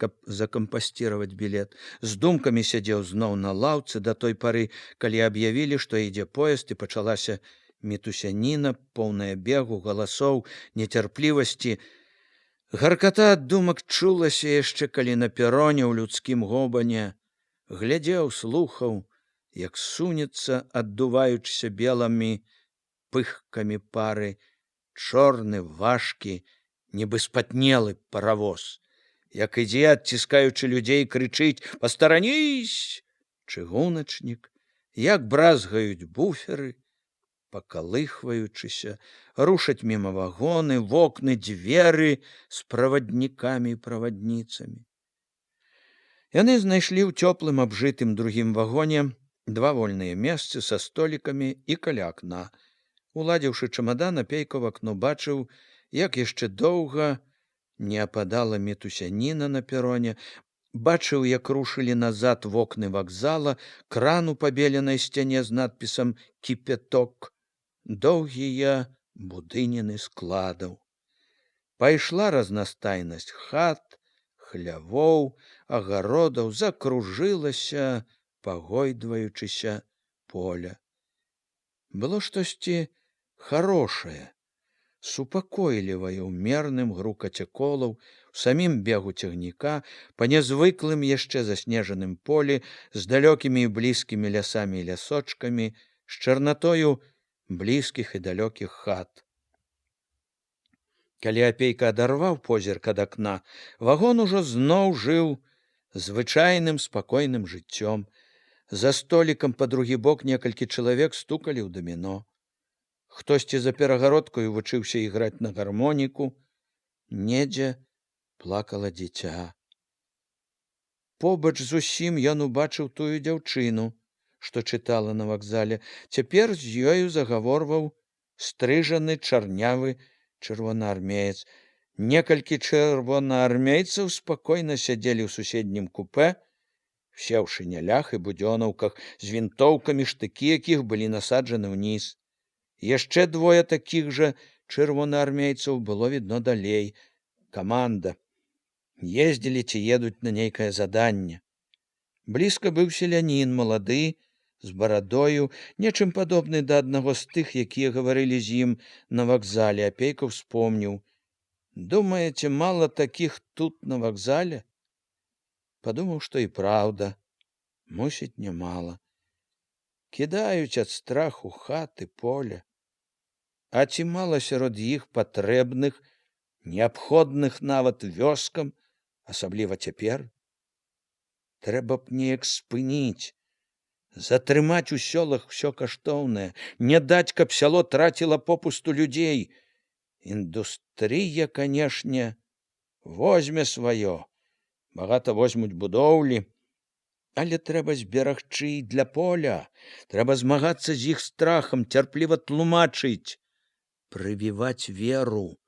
Speaker 1: каб закампасціраваць білет. З думкамі сядзеў зноў на лаўцы да той пары, калі аб'явілі, што ідзе поезд, і пачалася мітусяніна, поўная бегу, галасоў, нецярплівасці. Гарката ад думак чулася яшчэ, калі на пероне ў людскім гобане. Глядзеў, слухаў, як сунецца, аддуваючыся белымі пыхкамі пары, чорны, важкі, нібы спатнелы паравоз, як ідзе, адціскаючы людзей, крычыць: «Пастаранісь!» Чыгуначнік, як бразгаюць буферы, пакалыхваючыся, рушаць міма вагоны, вокны, дзверы з праваднікамі і правадніцамі. Яны знайшлі ў цёплым абжытым другім вагоне 2 вольныя месцы са столікамі і каля акна. Уладзіўшы чамадан, Апейка в акно бачыў, як яшчэ доўга не ападала мітусяніна на пероне, бачыў, як рушылі назад вокны вакзала, кран у пабеленай сцяне з надпісам «Кіпяток», доўгія будыніны складаў. Пайшла разнастайнасць хат, хлявоў, агародаў, закружылася, пагойдваючыся поля. Было штосьці хорошае, супакойлівае ў мерным грукаце колаў, у самім бегу цягніка, па нязвыклым яшчэ заснежаным полі, з далёкімі і блізкімі лясамі і лясочкамі, з чарнатою блізкіх і далёкіх хат. Калі Апейка адарваў позірк ад акна, вагон ужо зноў жыў звычайным спакойным жыццём. За столікам па другі бок некалькі чалавек стукалі ў даміно. Хтосьці за перагародкаю вучыўся іграць на гармоніку. Недзе плакала дзіця. Побач з усім ён убачыў тую дзяўчыну, што чытала на вакзале. Цяпер з ёю загаворваў стрыжаны чарнявы чырвонаармеец. Некалькі чырвонаармейцаў спакойна сядзелі ў суседнім купе, усе ў шынялях і будзёнаўках, з вінтоўкамі, штыкі якіх былі насаджаны ўніз. Яшчэ 2 такіх жа чырвонаармейцаў было відно далей. Каманда. Ездзілі ці едуць на нейкае заданне. Блізка быў селянін, малады, з барадою, нечым падобны да аднаго з тых, якія гаварылі з ім на вакзале. Апейка ўспомніў: «Думаеце, мала такіх тут на вакзале?» Падумаў, што і праўда, мусіць, нямала. Кідаюць ад страху хаты, поля. А ці мала сярод іх патрэбных, неабходных нават вёскам, асабліва цяпер? Трэба б неяк спыніць, затрымаць у сёлах усё каштоўнае, не даць, каб сяло траціла попусту людзей. Індустрыя, канешне, возьме сваё. Багата возьмуць будоўлі, але трэба зберагчы і для поля, трэба змагацца з іх страхам, цярпліва тлумачыць, прывіваць веру.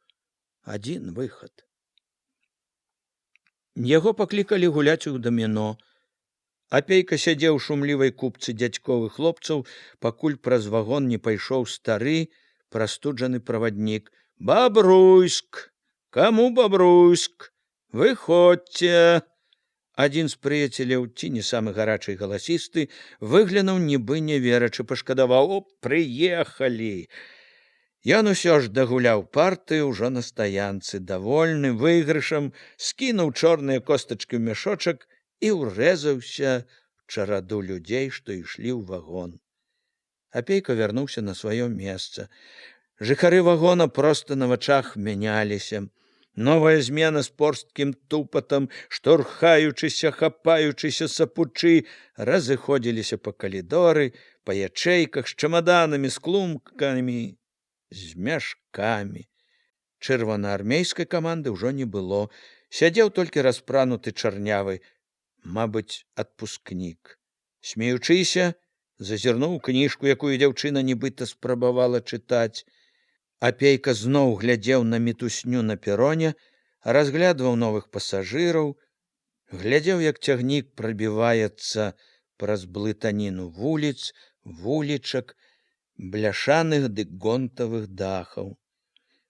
Speaker 1: Адзін выхад. Яго паклікалі гуляць у даміно. Апейка сядзеў у шумлівай купцы дзядзьковых хлопцаў, пакуль праз вагон не пайшоў стары, прастуджаны праваднік. «Бабруйск! Каму Бабруйск? Выходзьце!» Адзін з прыяцеляў, ці не самы гарачы і галасісты, выглянуў, нібы не верачы, пашкадаваў: «О, прыехалі!» Ён усё ж дагуляў партыю ўжо на стаянцы, давольны выйгрышам, скінуў чорныя костачкі ў мяшочак і ўрэзаўся в чараду людзей, што ішлі ў вагон. Апейка вярнуўся на сваё месца. Жыхары вагона проста на вачах мяняліся. Новая змена з порсткім тупатам, штурхаючыся, хапаючыся сапучы, разыходзіліся па калідоры, па ячэйках, з чамаданамі, з клумкамі, з мяшкамі. Чырвонаармейскай каманды ўжо не было. Сядзеў толькі распрануты чарнявы, мабыць, адпускнік. Смеючыся, зазірнуў кніжку, якую дзяўчына нібыта спрабавала чытаць. Апейка зноў глядзеў на мітусню на пероне, разглядваў новых пасажыраў, глядзеў, як цягнік прабіваецца праз блытаніну вуліц, вулічак, бляшаных ды гонтавых дахаў.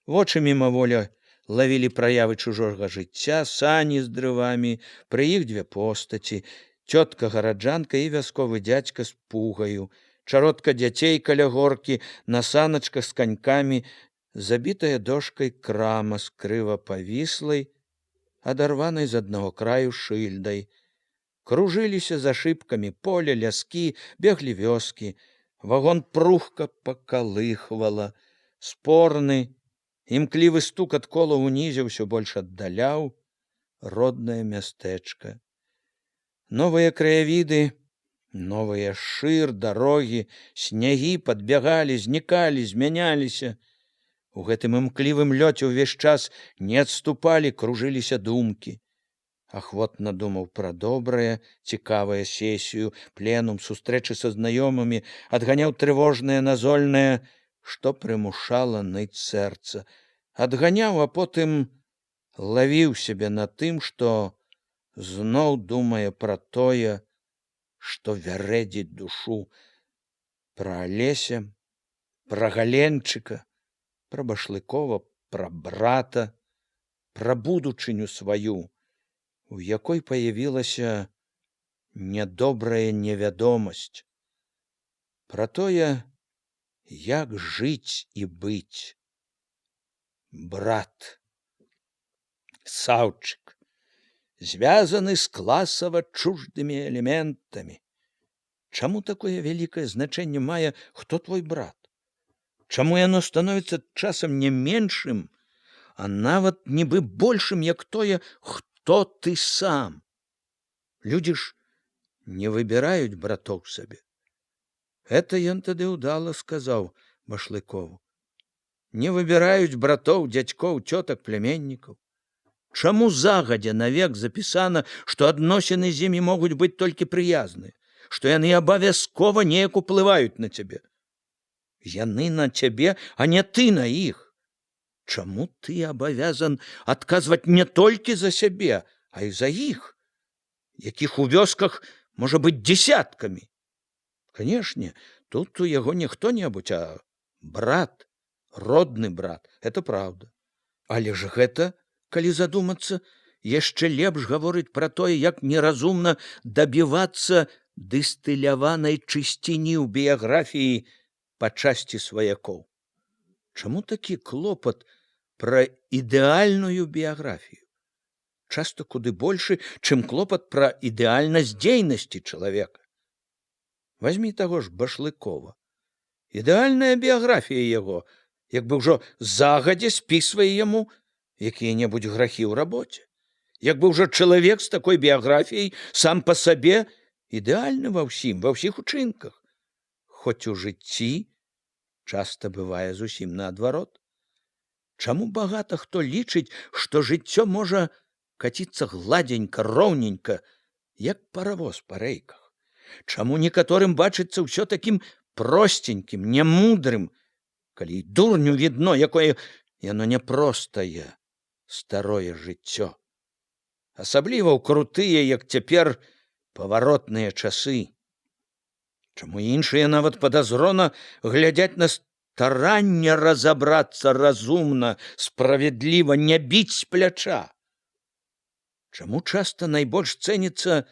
Speaker 1: Вочы мімаволя лавілі праявы чужога жыцця, сані з дрывамі, пры іх дзве постаці, цётка-гараджанка і вясковы дзядзька з пугаю, чародка дзяцей каля горкі, на саначках з канькамі, забітая дошкай крама з крыва павіслай, адарванай з аднаго краю шыльдай. Кружыліся за шыбкамі поля, ляскі, беглі вёскі. Вагон прухка пакалыхвала. Спорны, імклівы стук ад кола ўнізе ўсё больш аддаляў роднае мястэчка. Новыя краявіды, новыя шыр, дарогі, снягі падбягалі, знікалі, змяняліся. У гэтым імклівым лёце ўвесь час не адступалі, кружыліся думкі. Ахвотна думаў пра добрае, цікавае сесію, пленум, сустрэчы са знаёмымі, адганяў трывожнае, назольнае, што прымушала ныць сэрца. Адганяў, а потым лавіў сябе на тым, што зноў думае пра тое, што вярэдзіць душу, пра Алеся, пра Галенчыка, пра Башлыкова, пра брата, пра будучыню сваю, у якой паявілася нядобрая невядомасць, пра тое, як жыць і быць. Брат. Саўчык. Звязаны з класава чуждымі элементамі. Чаму такое вялікае значэнне мае, хто твой брат? Чаму яно становіцца часам не меншым, а нават нібы большым, як тое, хто ты сам? Людзі ж не выбіраюць братоў сабе. Это ён тады ўдала сказаў Башлыкову. Не выбіраюць братоў, дзядзькоў, цётак, племяннікаў. Чаму загадзя навек запісана, што адносіны з імі могуць быць толькі прыязныя, што яны абавязкова неяк уплываюць на цябе? Яны на цябе, а не ты на іх. Чаму ты абавязан адказваць не толькі за сябе, а і за іх, якіх у вёсках можа быць дзесяткамі? Канешне, тут у яго не хто-небудзь, а брат, родны брат, это праўда. Але ж гэта, калі задумацца, яшчэ лепш гаворыць пра тое, як неразумна дабівацца дыстыляванай чысціні ў біяграфіі па часці сваякоў. Чаму такі клопат пра ідэальную біяграфію? Часта куды большы, чым клопат пра ідэальнасць дзейнасці чалавека. Вазьмі таго ж Башлыкова. Ідэальная біяграфія яго, як бы ўжо загадзя спісвае яму якія-небудзь грахі ў рабоце. Як бы ўжо чалавек з такой біяграфіяй сам па сабе ідэальны ва ўсім, ва ўсіх учынках. Хоць у жыцці часта бывае зусім наадварот. Чаму багата хто лічыць, што жыццё можа каціцца гладзенька, роўненька, як паравоз па рэйках? Чаму некаторым бачыцца ўсё такім простенькім, нямудрым, калі дурню відно, якое яно няпростае, старое жыццё? Асабліва ў крутыя, як цяпер, паваротныя часы. Чаму іншыя нават падазрона глядзяць на старанне разабрацца разумна, справядліва, не біць з пляча? Чаму часта найбольш цэніцца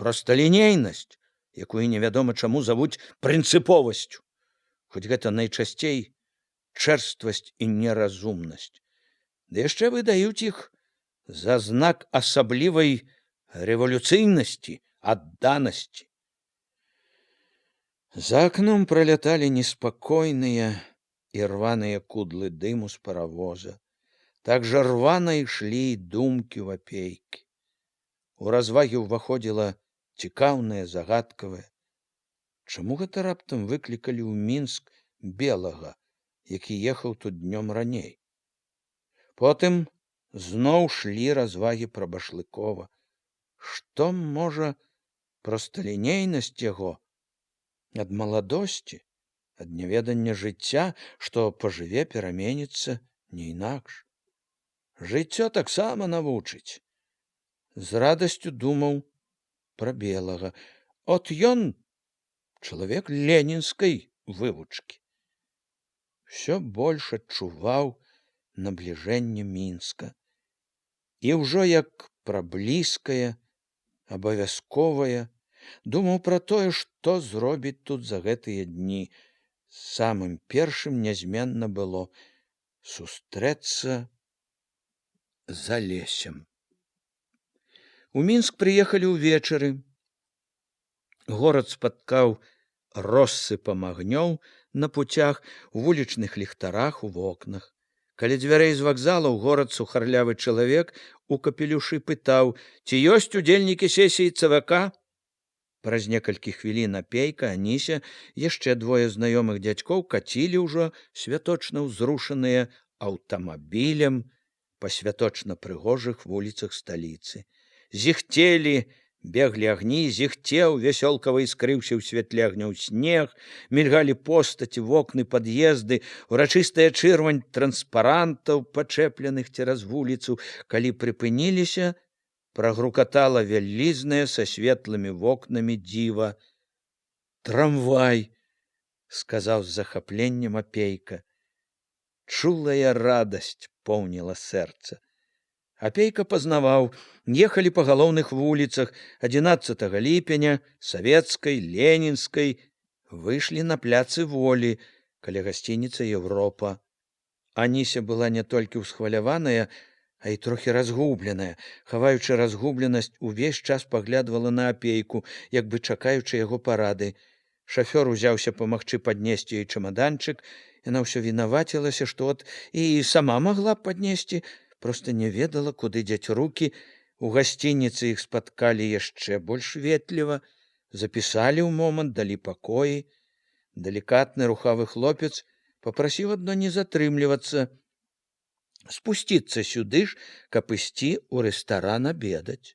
Speaker 1: просталінейнасць, якую невядома чаму завуць прынцыповасцю, хоць гэта найчасцей чэрствасць і неразумнасць. Ды яшчэ выдаюць іх за знак асаблівай рэвалюцыйнасці, адданасці. За акном проляталі неспакойныя і рваныя кудлы дыму з паравоза. Так жа рвана ішлі думкі ў апейкі. У развагі ўваходзіла цікаўнае, загадкавае. Чаму гэта раптам выклікалі ў Мінск белага, які ехаў тут днём раней? Потым зноў шлі развагі пра Башлыкова. Што можа просталінейнасць яго ад маладосці, ад няведання жыцця, што пажыве, пераменіцца не інакш. Жыццё таксама навучыць. З радасцю думаў пра белага. От ён чалавек ленінскай вывучкі. Усё больш адчуваў набліжэнне Мінска. І ўжо як пра блізкае, абавязковае, думаў пра тое, што зробіць тут за гэтыя дні. Самым першым нязменна было сустрэцца з Алесем. У Мінск прыехалі ўвечары. Горад спаткаў россыпам агнёў на пуцях, у вулічных ліхтарах, у вокнах. Каля дзвярэй з вакзала ў горад сухарлявы чалавек у капелюшы пытаў: «Ці ёсць удзельнікі сесіі ЦВК?» Праз некалькі хвілін Апейка, Аніся, яшчэ двое знаёмых дзядзькоў кацілі ўжо святочна ўзрушаныя аўтамабілем па святочна прыгожых вуліцах сталіцы. Зіхцелі, беглі агні, зіхцеў, вясёлкава іскрыўся ў святле агнёў снег, мільгалі постаці, вокны, пад'езды, урачыстая чырвань транспарантаў, пачэпленых цераз вуліцу. Калі прыпыніліся, прагрукатала вялізнае са светлымі вокнамі дзіва. «Трамвай!» — сказаў з захапленнем Апейка. Чулая радасць поўніла сэрца. Апейка пазнаваў, ехалі па галоўных вуліцах 11 ліпеня, Савецкай, Ленінскай, выйшлі на пляцы Волі, каля гасцініцы Еўропа. Аніся была не толькі ўсхваляваная, а і трохі разгубленая. Хаваючы разгубленасць, увесь час паглядвала на Апейку, як бы чакаючы яго парады. Шафёр узяўся памагчы паднесці ёй чамаданчык. Яна ўсё вінавацілася, што от і сама магла б паднесці, проста не ведала, куды дзець рукі. У гасцініцы іх спаткалі яшчэ больш ветліва, запісалі ў момант, далі пакоі. Далікатны рухавы хлопец папрасіў адно не затрымлівацца, спусціцца сюды ж, каб ісці ў рэстаран абедаць.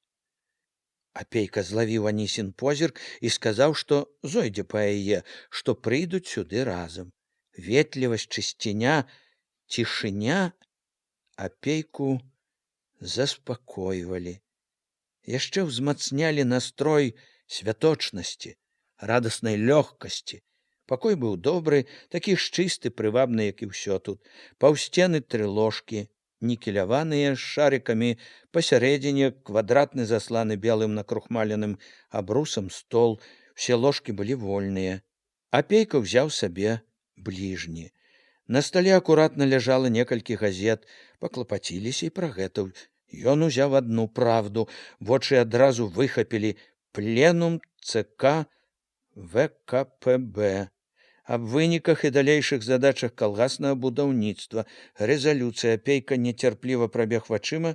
Speaker 1: Апейка злавіў Анісін позірк і сказаў, што зойдзе па яе, што прыйдуць сюды разам. Ветлівасць, чысціня, цішыня Апейку заспакойвалі. Яшчэ ўзмацнялі настрой святочнасці, радаснай лёгкасці. Пакой быў добры, такі ж чысты, прывабны, як і ўсё тут. Паўсцены 3 ложкі, нікеляваныя, з шарыкамі, пасярэдзіне квадратны, засланы белым накрухмаленым абрусам стол. Усе ложкі былі вольныя. Апейка ўзяў сабе бліжні. На стале акуратна ляжала некалькі газет. Паклапаціліся і пра гэта. Ён узяў адну «Правду». Вочы адразу выхапілі: «Пленум ЦК ВКПБ. Аб выніках і далейшых задачах калгаснага будаўніцтва. Рэзалюцыя». Апейка нецярпліва прабег вачыма,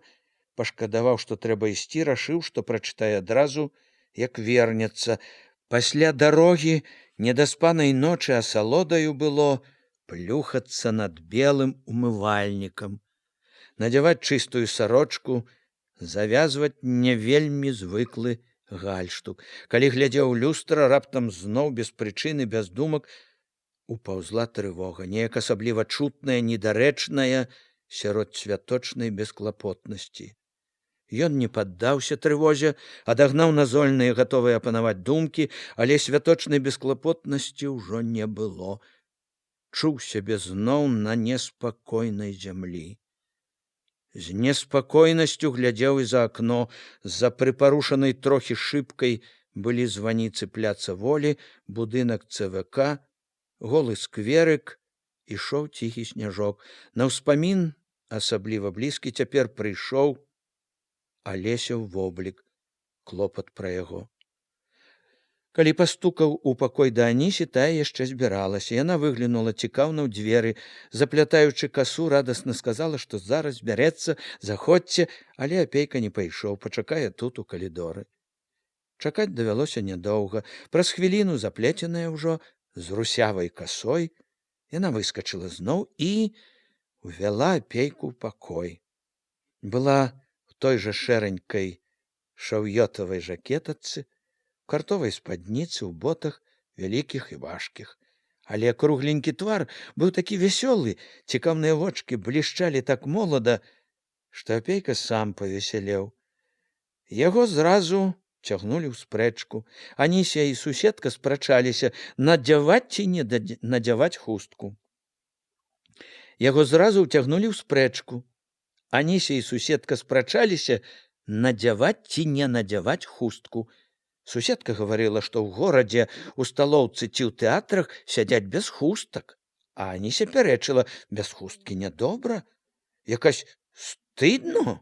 Speaker 1: пашкадаваў, што трэба ісці, рашыў, што прачытае адразу, як вернецца. Пасля дарогі, недаспанай ночы асалодаю было плюхацца над белым умывальнікам, надзяваць чыстую сарочку, завязваць не вельмі звыклы гальштук. Калі глядзеў люстра, раптам зноў без прычыны, без думак упаўзла трывога, неяк асабліва чутная, недарэчная сярод святочнай бесклапотнасці. Ён не паддаўся трывозе, адагнаў назольныя, гатовыя апанаваць думкі, але святочнай бесклапотнасці ўжо не было. Чуў сябе зноў на неспакойнай зямлі. З неспакойнасцю глядзеў і за акно. З-за прыпарушанай трохі шыбкай былі званіцы пляца Волі, будынак ЦВК, голы скверык, ішоў ціхі сняжок. На ўспамін, асабліва блізкі, цяпер прыйшоў Алесяў воблік, клопат пра яго. Калі пастукаў у пакой да Анісі, тая яшчэ збіралася. Яна выглянула цікаўна ў дзверы, заплятаючы касу, радасна сказала, што зараз збярэцца, заходзьце, але Апейка не пайшоў, пачакае тут у калідоры. Чакаць давялося нядоўга. Праз хвіліну, заплеценая ўжо, з русявай касой, яна выскачыла зноў і увяла Апейку ў пакой. Была у той жа шэранькай шаўётавай жакетачцы, картовай спадніцы, у ботах вялікіх і важкіх. Але кругленькі твар быў такі вясёлы, цікаўныя вочкі блішчалі так молада, што Апейка сам павесялеў. Яго зразу цягнулі ў спрэчку. Анісія і суседка спрачаліся, надзяваць ці не надзяваць хустку. Яго зразу ўцягнулі ў спрэчку. Анісія і суседка спрачаліся, надзяваць ці не надзяваць хустку. Суседка гаварыла, што ў горадзе, у сталоўцы ці ў тэатрах сядзяць без хустак. А Анісія пярэчыла, без хусткі нядобра, якась стыдно,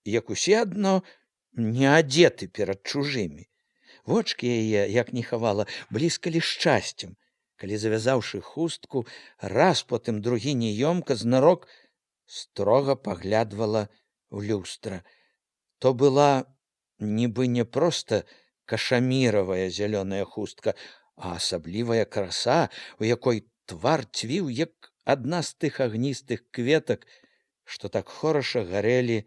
Speaker 1: як усе адно не адзеты перад чужымі. Вочкі яе, як не хавала, бліскалі шчасцем, калі, завязаўшы хустку, раз потым другі неёмка знарок строга паглядвала ў люстра. То была нібы не проста кашаміравая зялёная хустка, а асаблівая краса, у якой твар цвіў, як адна з тых агністых кветак, што так хораша гарэлі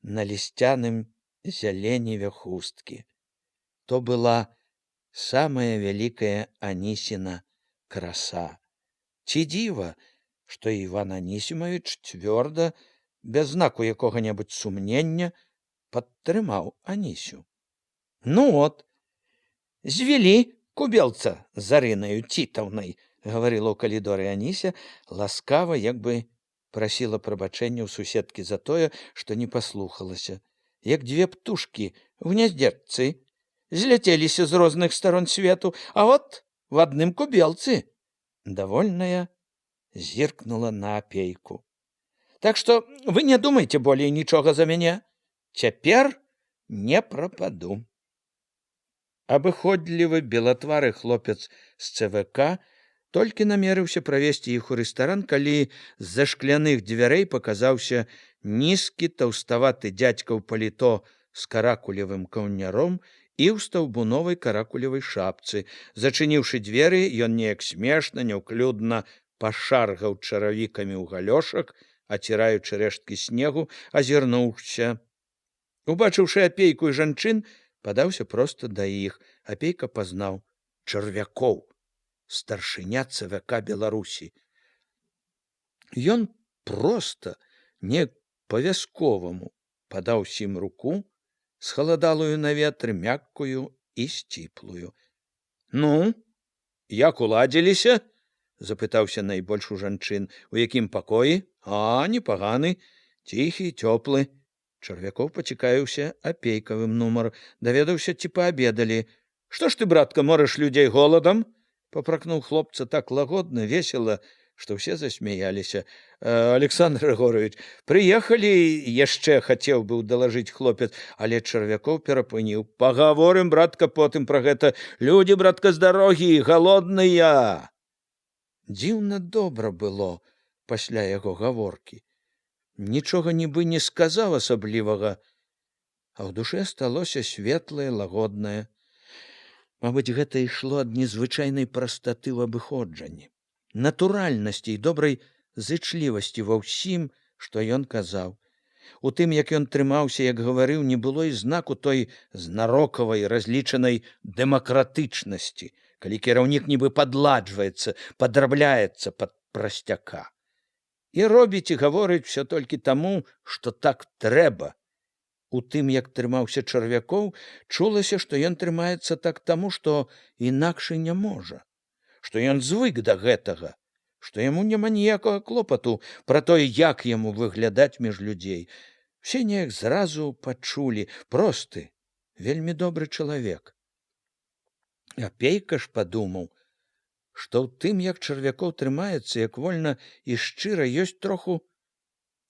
Speaker 1: на лісцяным зяленеве хусткі. То была самая вялікая Анісіна краса. Ці дзіва, што Іван Анісімавіч цвёрда, без знаку якога-небудзь сумнення, падтрымаў Анісю. Ну от, звялі кубелца з Арынаю Цітаўнай, гаварыла ў калідоры Анися, ласкава, як бы прасіла прабачэння ў суседкі за тое, што не паслухалася. Як дзве птушкі в гняздзечцы, зляцеліся з розных старон свету, а от в адным кубелцы. Довольная зіркнула на апейку. Так што вы не думайце болей нічога за мяне. Цяпер не прападу. Абыходлівы белатвары хлопец з ЦВК толькі намерыўся правесці іх у рэстаран, калі з-за шкляных дзвярэй паказаўся нізкі таўставаты дзядзька ў паліто з каракулевым каўняром і ў стаўбуновай каракулевай шапцы. Зачыніўшы дзверы, ён неяк смешна, няўклюдна пашаргаў чаравікамі ў галёшак, аціраючы рэшткі снегу, азірнуўся. Убачыўшы апейку і жанчын, падаўся проста да іх. Апейка пазнаў Чарвякоў, старшыня ЦВК Беларусі. Ён проста, не па-вясковаму, падаў сім руку, схаладалую на ветры, мяккую і сціплую. Ну, як уладзіліся? Запытаўся найбольш у жанчын. У якім пакоі? А, непаганы, ціхі, цёплы. Чарвякоў пацікавіўся апейкавым нумар, даведаўся, ці паабедалі. Што ж ты, братка, морыш людзей голадам? Папракнуў хлопца так лагодна, весела, што ўсе засмяяліся. Александр Григорович, прыехалі яшчэ, хацеў быў далажыць хлопец, але Чарвякоў перапыніў. Пагаворым, братка, потым пра гэта. Людзі, братка, з дарогі, галодныя. Дзіўна добра было пасля яго гаворкі. Нічога нібы не сказаў асаблівага, а ў душе асталося светлае, лагоднае. Мабыць, гэта ішло ад незвычайнай прастаты ў абыходжанні, натуральнасці і добрай зычлівасці ва ўсім, што ён казаў. У тым, як ён трымаўся, як гаварыў, не было і знаку той знарокавай, разлічанай дэмакратычнасці, калі кіраўнік нібы падладжваецца, падрабляецца пад прасцяка. І робіць і гаворыць все толькі таму, што так трэба. У тым, як трымаўся Чарвякоў, чулася, што ён трымаецца так таму, што інакш і не можа, што ён звык да гэтага, што яму няма ніякага клопату пра тое, як яму выглядаць між людзей. Все неяк зразу пачулі, просты, вельмі добры чалавек. Апейка ж падумаў, што ў тым, як Чарвякоў трымаецца, як вольна і шчыра, ёсць троху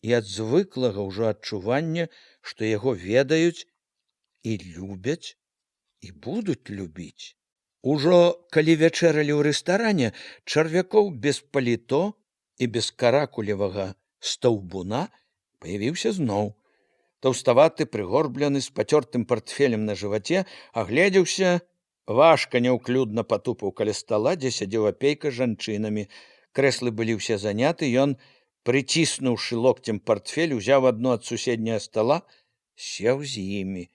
Speaker 1: і ад звыклага ўжо адчування, што яго ведаюць і любяць і будуць любіць. Ужо калі вячэралі ў рэстаране, Чарвякоў без паліто і без каракулевага стаўбуна паявіўся зноў. Таўставаты, прыгорблены, з пацёртым партфелем на жываце, агледзеўся, важка няўклюдна патупаў каля стала, дзе сядзеў апейка з жанчынамі. Крэслы былі ўсе заняты, ён, прыціснуўшы локцем партфель, узяў адно ад суседняга стала, сеў з імі.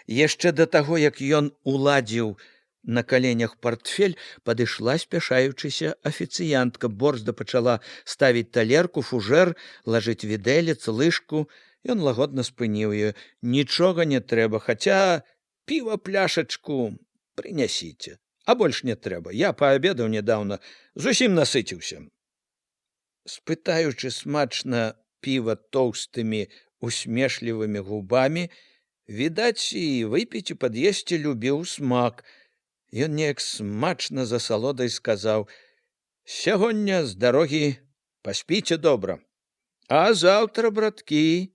Speaker 1: Яшчэ да таго, як ён уладзіў на каленях партфель, падышла, спяшаючыся, афіцыянтка. Борзда пачала ставіць талерку, фужэр, лажыць відэлец, лыжку. Ён лагодна спыніў яе. Нічога не трэба, хаця піва пляшачку прынясіце, а больш не трэба. Я паабедаў нядаўна, зусім насыціўся. Спытаючы смачна піва тоўстымі усмешлівымі губамі, відаць, і выпіць і пад'есці любіў смак. Ён неяк смачна за салодай сказаў: «Сягоння з дарогі паспіце добра. А заўтра, браткі,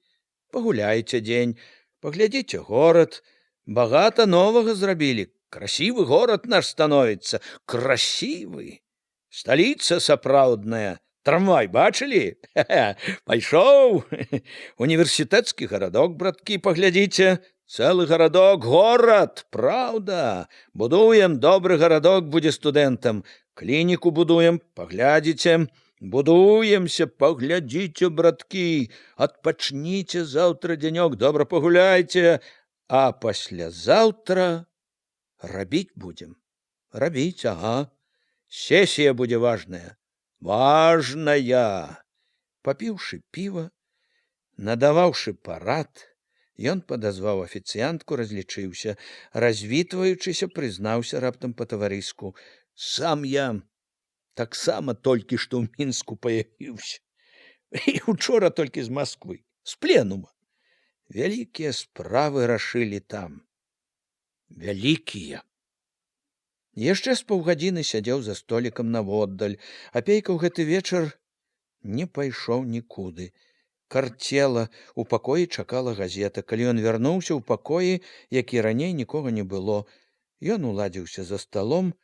Speaker 1: пагуляйце дзень, паглядзіце горад. Багата новага зрабілі. Красивы горад наш становіцца. Красивы. Сталіца сапраўдная. Трамвай бачылі? Пайшоў. Універсітэцкі гарадок, браткі, паглядзіце. Цэлы гарадок, горад, праўда. Будуем, добры гарадок будзе студэнтам. Клініку будуем, паглядзіце. Будуемся, паглядзіце, браткі. Адпачніце заўтра дзянёк, добра пагуляйце. А паслязаўтра рабіць будзем. Рабіць, ага. Сесія будзе важная. Важная. Папіўшы піва, надаваўшы парад, ён падазваў афіцыянтку, разлічыўся, развітваючыся, прызнаўся раптам па-таварыску: «Сам я таксама толькі што ў Мінску паявіўся. І учора толькі з Масквы, з пленума. Вялікія справы рашылі там. Вялікія». Яшчэ з паўгадзіны сядзеў за столікам наводдаль. Апейка ў гэты вечар не пайшоў нікуды. Карцела, у пакоі чакала газета. Калі ён вярнуўся ў пакоі, які раней нікога не было, ён уладзіўся за сталом,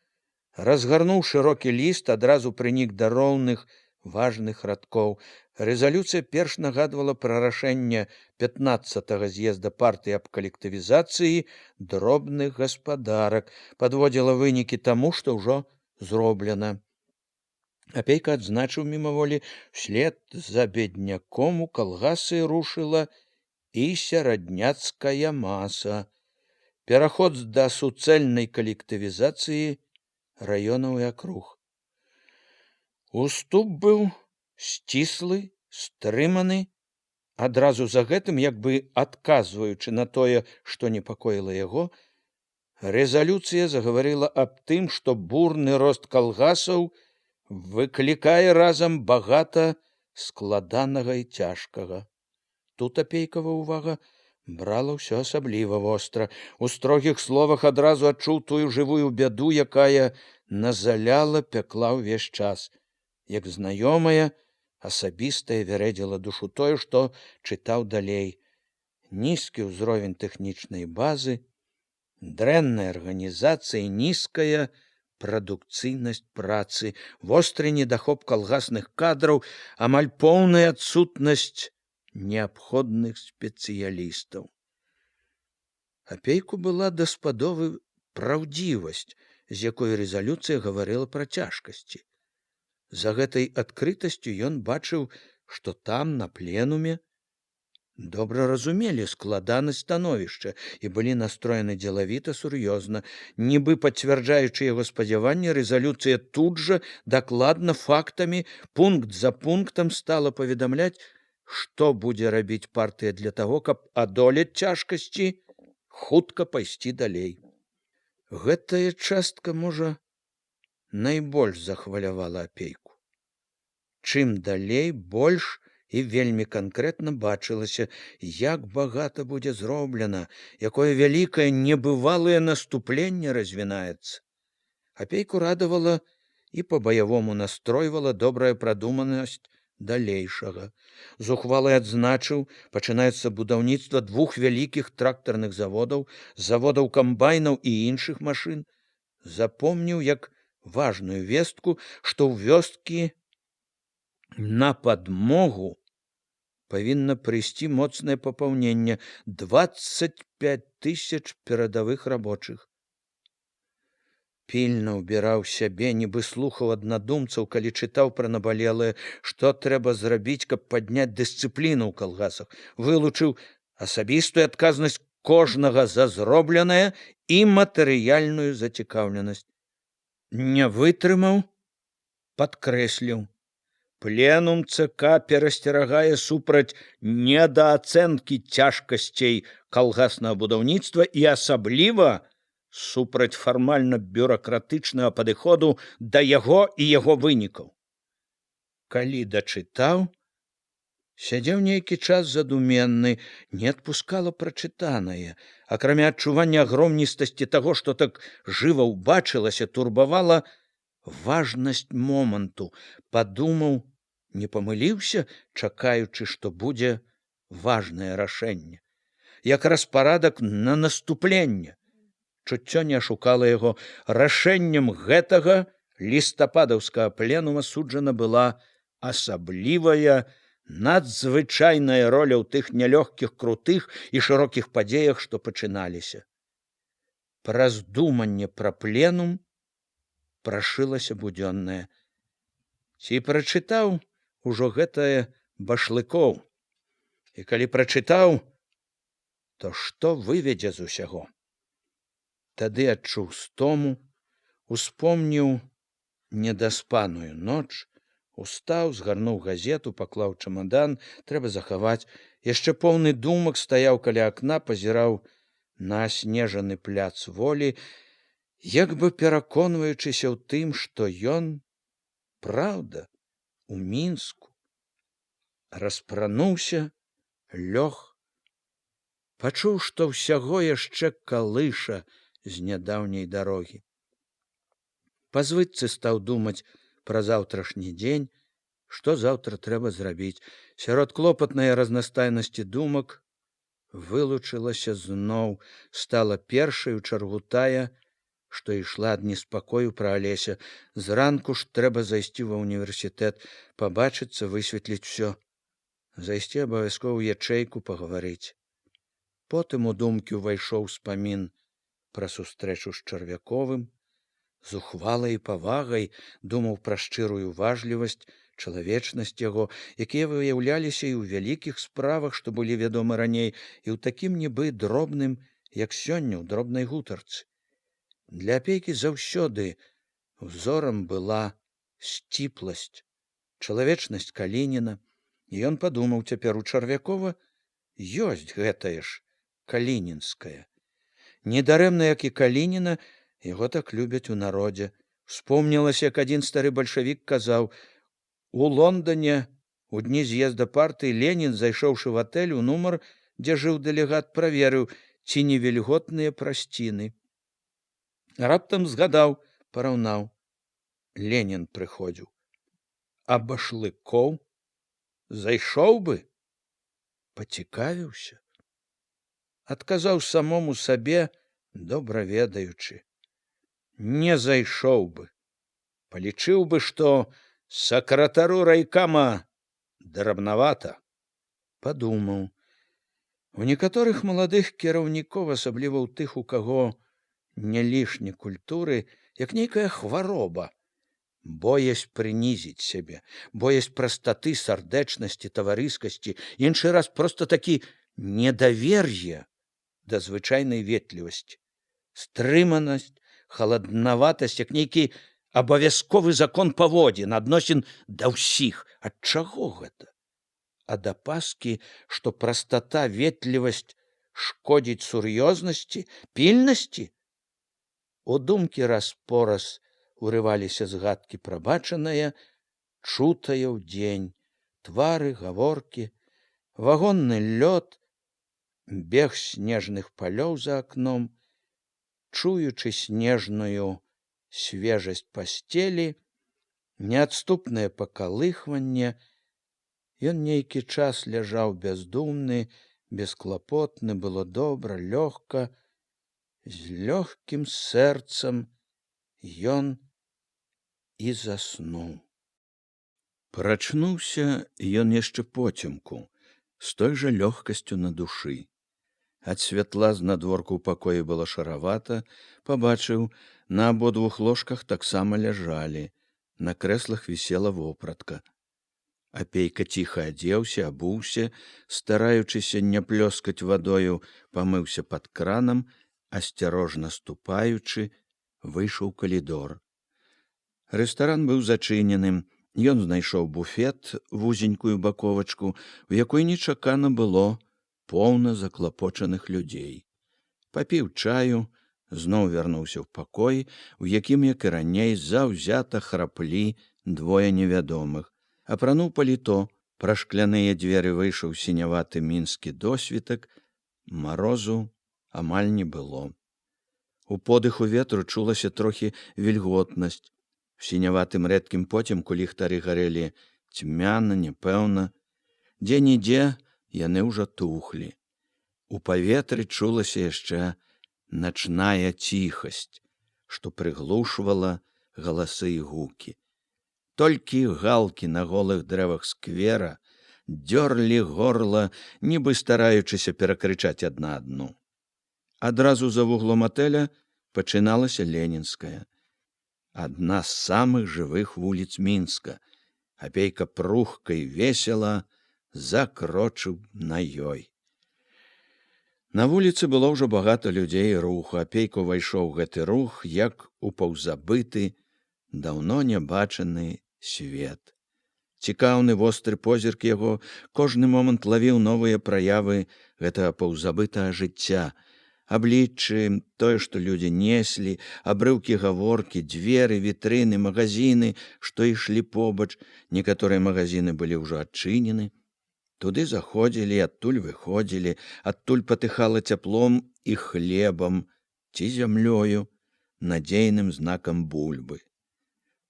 Speaker 1: разгарнуў шырокі ліст, адразу прынік да роўных, важных радкоў. Рэзалюцыя перш нагадвала пра рашэнне 15-го з'езда партыі аб калектывізацыі дробных гаспадарак, падводзіла вынікі таму, што ўжо зроблена. Апейка адзначыў мімаволі, вслед за бедняком у калгасы рушыла і сярадняцкая маса. Пераход да суцэльнай калектывізацыі раёнаў і акруг. Уступ быў сціслы, стрыманы. Адразу за гэтым, як бы адказваючы на тое, што непакоіла яго, рэзалюцыя загаварыла аб тым, што бурны рост калгасаў выклікае разам багата складанага і цяжкага. Тут апейкава ўвага брала ўсё асабліва востра. У строгіх словах адразу адчуў тую жывую бяду, якая назаляла, пякла ўвесь час. Як знаёмая, асабістая вярэдзіла душу тое, што чытаў далей. Нізкі ўзровень тэхнічнай базы, дрэнная арганізацыя, нізкая прадукцыйнасць працы, востры недахоп калгасных кадраў, амаль поўная адсутнасць неабходных спецыялістаў. Апейку была даспадобы праўдзівасць, з якой рэзалюцыя гаварыла пра цяжкасці. За гэтай адкрытасцю ён бачыў, што там, на пленуме, добра разумелі складанасць становішча і былі настроены дзелавіта, сур'ёзна. Нібы пацвярджаючы яго спадзяванні, рэзалюцыя тут жа, дакладна, фактамі, пункт за пунктам стала паведамляць, што будзе рабіць партыя для таго, каб адолець цяжкасці, хутка пайсці далей. Гэтая частка, можа, найбольш захвалявала апейку. Чым далей, больш і вельмі канкрэтна бачылася, як багата будзе зроблена, якое вялікае небывалае наступленне развінаецца. Апейку радавала і па-баявому настройвала добрая прадуманасць далейшага. Зухвалы адзначыў, пачынаецца будаўніцтва 2 вялікіх трактарных заводаў, заводаў камбайнаў і іншых машын. Запомніў як важную вестку, што ў вёскі на падмогу павінна прыйсці моцнае папаўненне 25 000 перадавых рабочых. Пільна ўбіраў сябе, нібы слухаў аднадумцаў, калі чытаў пра набалелае, што трэба зрабіць, каб падняць дысцыпліну ў калгасах, вылучыў асабістую адказнасць кожнага за зробленае і матэрыяльную зацікаўленасць. Не вытрымаў, падкрэсліў: Пленум ЦК перасцерагае супраць недаацэнкі цяжкасцей калгаснага будаўніцтва і асабліва супраць фармальна-бюракратычнага падыходу да яго і яго вынікаў. Калі дачытаў, сядзеў нейкі час задуменны, не адпускала прачытанае. Акрамя адчування агромністасці таго, што так жыва ўбачылася, турбавала важнасць моманту. Падумаў, не памыліўся, чакаючы, што будзе важнае рашэнне. Як распарадак на наступленне. Чуццё не ашукала яго. Рашэннем гэтага лістападаўскага пленума суджана была асаблівая, надзвычайная роля ў тых нялёгкіх, крутых і шырокіх падзеях, што пачыналіся. Праз думанне пра пленум прашылася будзённая. Ці прачытаў ужо гэтае Башлыкоў? І калі прачытаў, то што выведзе з усяго? Тады адчуў стому, успомніў недаспаную ноч, устаў, згарнуў газету, паклаў чамадан, трэба захаваць. Яшчэ поўны думак стаяў каля акна, пазіраў на аснежаны пляц Волі, як бы пераконваючыся ў тым, што ён, праўда, у Мінску. Распрануўся, лёг, пачуў, што ўсяго яшчэ калыша з нядаўняй дарогі. Па звычцы стаў думаць пра заўтрашні дзень, што заўтра трэба зрабіць. Сярод клопатнай разнастайнасці думак вылучылася зноў, стала першай у чаргу тая, што ішла ад неспакою пра Алеся. Зранку ж трэба зайсці ва ўніверсітэт, пабачыцца, высветліць усё. Зайсці абавязкова ў ячэйку, пагаварыць. Потым у думкі ўвайшоў успамін пра сустрэчу з Чарвяковым. З ухвалай і павагай думаў пра шчырую важлівасць, чалавечнасць яго, якія выяўляліся і ў вялікіх справах, што былі вядомы раней, і ў такім нібы дробным, як сёння ў дробнай гутарцы. Для апейкі заўсёды ўзорам была сціпласць, чалавечнасць Калініна, і ён падумаў, цяпер у Чарвякова ёсць гэтае ж калінінскае. Недарэмна, як і Калініна, яго так любяць у народзе. Успомнілася, як адзін стары бальшавік казаў, у Лондоне у дні з'езда партыі Ленін, зайшоўшы в атэль у нумар, дзе жыў дэлегат, праверыў, ці не вільготныя прасціны. Раптам згадаў, параўнаў. Ленін прыходзіў. А Башлыкоў зайшоў бы? Пацікавіўся. Адказаў самому сабе, добра ведаючы. Не зайшоў бы. Палічыў бы, што сакратару райкама драбнавата. Падумаў. У некаторых маладых кіраўнікоў, асабліва ў тых, у каго не лішне культуры, як нейкая хвароба, боязь прынізіць сябе, боязь прастаты, сардэчнасці, таварыскасці, іншы раз проста такі недавер'е да звычайнай ветлівасці, стрыманасць, халаднаватасць, як нейкі абавязковы закон паводзін, адносін да ўсіх. Ад чаго гэта? Ад апаскі, што прастата, ветлівасць шкодзіць сур'ёзнасці, пільнасці? У думкі раз-пораз урываліся згадкі пра бачанае, чутае ўдзень, твары, гаворкі, вагонны лёд, бег снежных палёў за акном, чуючы снежную свежасць пасцелі, неадступнае пакалыхванне, ён нейкі час ляжаў бяздумны, бесклапотны, было добра, лёгка, з лёгкім сэрцам ён і заснуў. Прачнуўся ён яшчэ поцемку, з той жа лёгкасцю на душы. Ад святла знадворку ў пакоі было шаравата, пабачыў, на абодвух ложках таксама ляжалі, на крэслах вісела вопратка. Апейка ціха адзеўся, абуўся, стараючыся не плёскаць вадою, памыўся пад кранам, асцярожна ступаючы, выйшаў у калідор. Рэстаран быў зачыненым, Ён знайшоў буфет, вузенькую баковачку, у якой нечакана было поўна заклапочаных людзей. Папіў чаю, зноў вярнуўся ў пакой, у якім, як і раней, заўзята храплі двое невядомых. Апрануў паліто, пра шкляныя дзверы выйшаў сіняваты мінскі досвітак, марозу амаль не было. У подыху ветру чулася трохі вільготнасць. В сіняватым рэдкім поцемку ліхтары гарэлі цьмяна, непэўна. Дзе-нідзе яны ўжо тухлі. У паветры чулася яшчэ начная ціхасць, што прыглушвала галасы і гукі. Толькі галкі на голых дрэвах сквера дзёрлі горла, нібы стараючыся перакрычаць адна адну. Адразу за вуглом атэля пачыналася Ленінская. Адна з самых жывых вуліц Мінска. Апейка прухка і весела закрочыў на ёй. На вуліцы было ўжо багата людзей і руху. Апейка ўвайшоў у гэты рух, як у паўзабыты, даўно нябачаны свет. Цікаўны востры позірк яго кожны момант лавіў новыя праявы гэтага паўзабытага жыцця. Абліччы, тое, што людзі неслі, абрыўкі гаворкі, дзверы, вітрыны, магазіны, што ішлі побач. Некаторыя магазіны былі ўжо адчынены. Туды заходзілі, адтуль выходзілі, адтуль патыхала цяплом і хлебам ці зямлёю, надзейным знакам бульбы.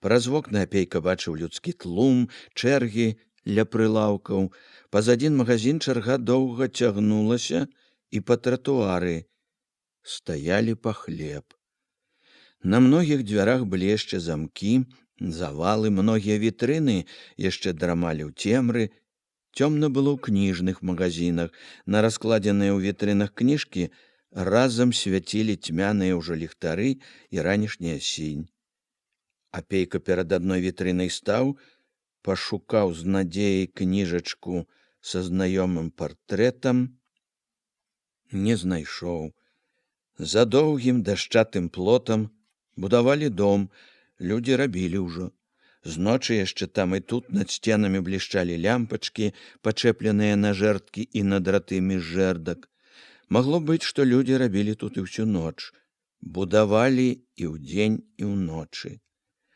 Speaker 1: Праз вокны апейка бачыў людскі тлум, чэргі ля прылаўкаў. Паз адзін магазін чарга доўга цягнулася, і па тратуары стаялі па хлеб. На многіх дзвярах былі яшчэ замкі, завалы, многія вітрыны яшчэ драмалі ў цемры. Цёмна было ў кніжных магазінах. На раскладзеныя ў вітрынах кніжкі разам свяцілі цьмяныя ўжо ліхтары і ранішняя сінь. Апейка перад адной вітрынай стаў, пашукаў з надзеяй кніжачку са знаёмым партрэтам, не знайшоў. За доўгім дашчатым плотам будавалі дом, людзі рабілі ўжо. Зночы яшчэ там і тут над сценамі блішчалі лямпачкі, пачэпленыя на жэрдкі і на драты між жэрдак. Магло быць, што людзі рабілі тут і ўсю ноч. Будавалі і ўдзень, і ўночы.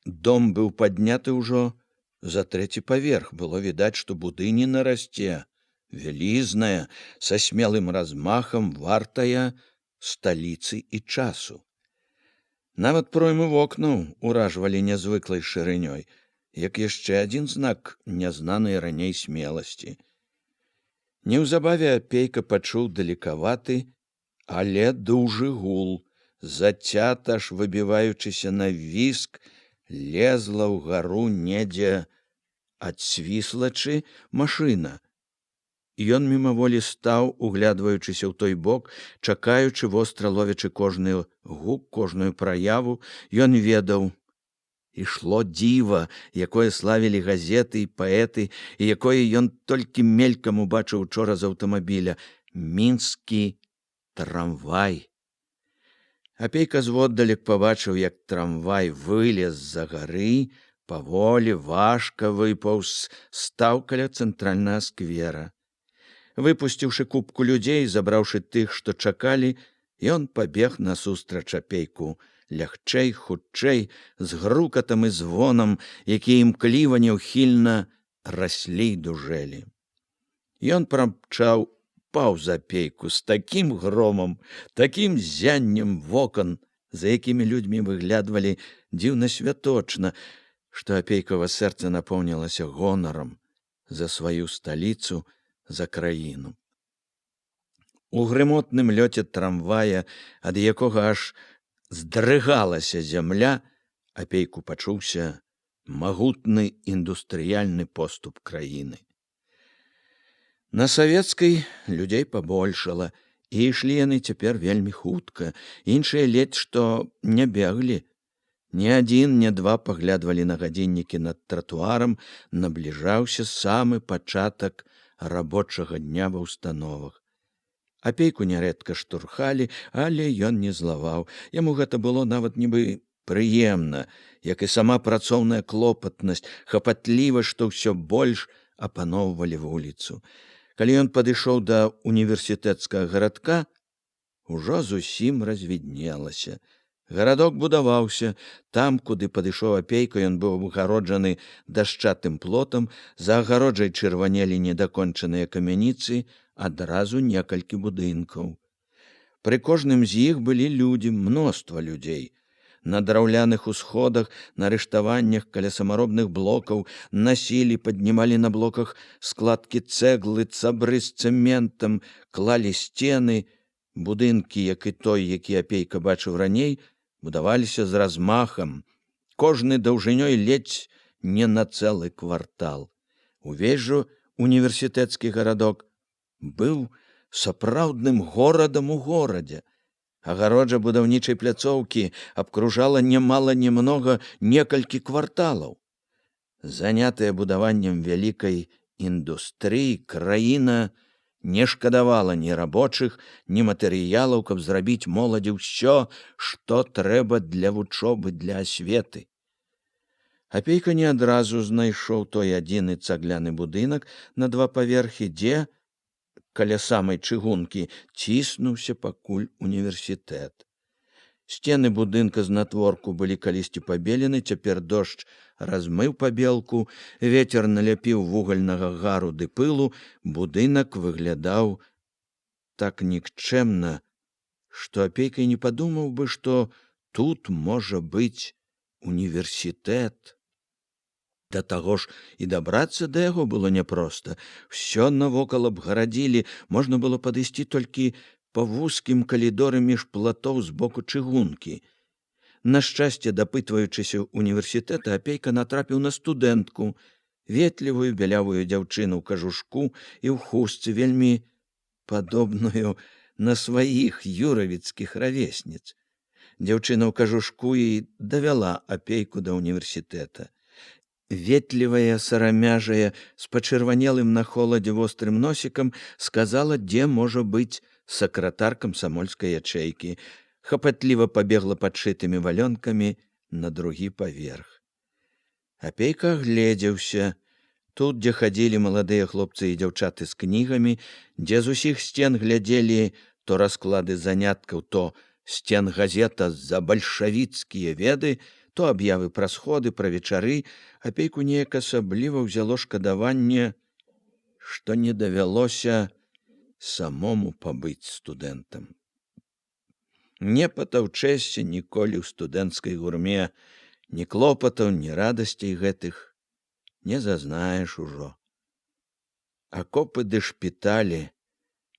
Speaker 1: Дом быў падняты ўжо за 3-й паверх. Было відаць, што будыніна расце, вялізная, са смелым размахам, вартая сталіцы і часу. Нават проймы вокнаў уражвалі нязвыклай шырынёй, як яшчэ адзін знак нязнанай раней смеласці. Неўзабаве апейка пачуў далекаваты, але дужы гул, зацята аж выбіваючыся на віск, лезла ўгару недзе ад свіслачы машына. Ён мімаволі стаў, углядваючыся ў той бок, чакаючы, востра ловячы кожны гук, кожную праяву. Ён ведаў, ішло дзіва, якое славілі газеты і паэты, і якое ён толькі мелькам убачыў учора з аўтамабіля. Мінскі трамвай. Апейка зводдалек пабачыў, як трамвай вылез з-за гары, паволі, важка выпаўз, стаў каля цэнтральнага сквера. Выпусціўшы купку людзей, забраўшы тых, што чакалі, ён пабег насустрач апейку. Лягчэй, хутчэй, з грукатам і звонам, якія імкліва няўхільна раслі і дужэлі. Ён прамчаў паўз апейку з такім громам, такім зяннем вокон, за якімі людзьмі выглядвалі дзіўна святочна, што апейкава сэрца напоўнілася гонарам за сваю сталіцу, за краіну. У грымотным лёце трамвая, ад якога аж здрыгалася зямля, апейку пачуўся магутны індустрыяльны поступ краіны. На савецкай людзей пабольшала, і ішлі яны цяпер вельмі хутка. Іншыя ледзь што не беглі. Ні адзін, ні два паглядвалі на гадзіннікі над тратуарам, набліжаўся самы пачатак рабочага дня ва ўстановах. Апейку нярэдка штурхалі, але ён не злаваў. Яму гэта было нават нібы Прыемна, як і сама працоўная клопатнасць, хапатліва, што ўсё больш апаноўвалі вуліцу. Калі ён падышоў да універсітэцкага гарадка, ужо зусім развіднелася. Гарадок будаваўся. Там, куды падышоў Апейка, ён быў абгароджаны дашчатым плотам, за агароджай чырванелі недакончаныя камяніцы, адразу некалькі будынкаў. Пры кожным з іх былі людзі, мноства людзей. На драўляных усходах, на рыштаваннях каля самаробных блокаў насілі, паднімалі на блоках складкі цэглы, цабры з цэментам, клалі сцены. Будынкі, як і той, які Апейка бачыў раней, будаваліся з размахам, кожны даўжынёй ледзь не на цэлы квартал. Увесь жа універсітэцкі гарадок быў сапраўдным горадам у горадзе. Агароджа будаўнічай пляцоўкі абкружала немала-немнога некалькі кварталаў. Занятая будаваннем вялікай індустрыі, краіна не шкадавала ні рабочых, ні матэрыялаў, каб зрабіць моладзі ўсё, што трэба для вучобы, для асветы. Апейка не адразу знайшоў той адзіны цагляны будынак на 2 паверхі, дзе, каля самай чыгункі, ціснуўся пакуль універсітэт. Сцены будынка знатворку былі калісьці пабелены, цяпер дождж размыў пабелку, вецер наляпіў вугальнага гару ды пылу, будынак выглядаў так нікчэмна, што Апейка і не падумаў бы, што тут можа быць універсітэт. Да таго ж і дабрацца да яго было няпроста. Усё навокал абгарадзілі, можна было падысці толькі па вузкім калідоры між платоў з боку чыгункі. На шчасце, дапытваючыся ўніверсітэта, Апейка натрапіў на студэнтку, ветлівую бялявую дзяўчыну ў кажушку і ў хустцы, вельмі падобную на сваіх юравіцкіх равесніц. Дзяўчына ў кажушку і давяла Апейку да ўніверсітэта. Ветлівая, сарамяжая, з пачырванелым на холадзе вострым носікам, сказала, дзе можа быць сакратар камсамольскай ячэйкі. Хапатліва пабегла падшытымі валёнкамі на 2 паверх. Апейка агледзеўся. Тут, дзе хадзілі маладыя хлопцы і дзяўчаты з кнігамі, дзе з усіх сцен глядзелі то расклады заняткаў, то сцен газета за бальшавіцкія веды, то аб'явы пра сходы, пра вечары, Апейку неяк асабліва ўзяло шкадаванне, што не давялося самому пабыць студэнтам. Не патаўчэшся ніколі ў студэнцкай гурме, ні клопатаў, ні радасцей гэтых не зазнаеш ужо. Акопы ды шпіталі,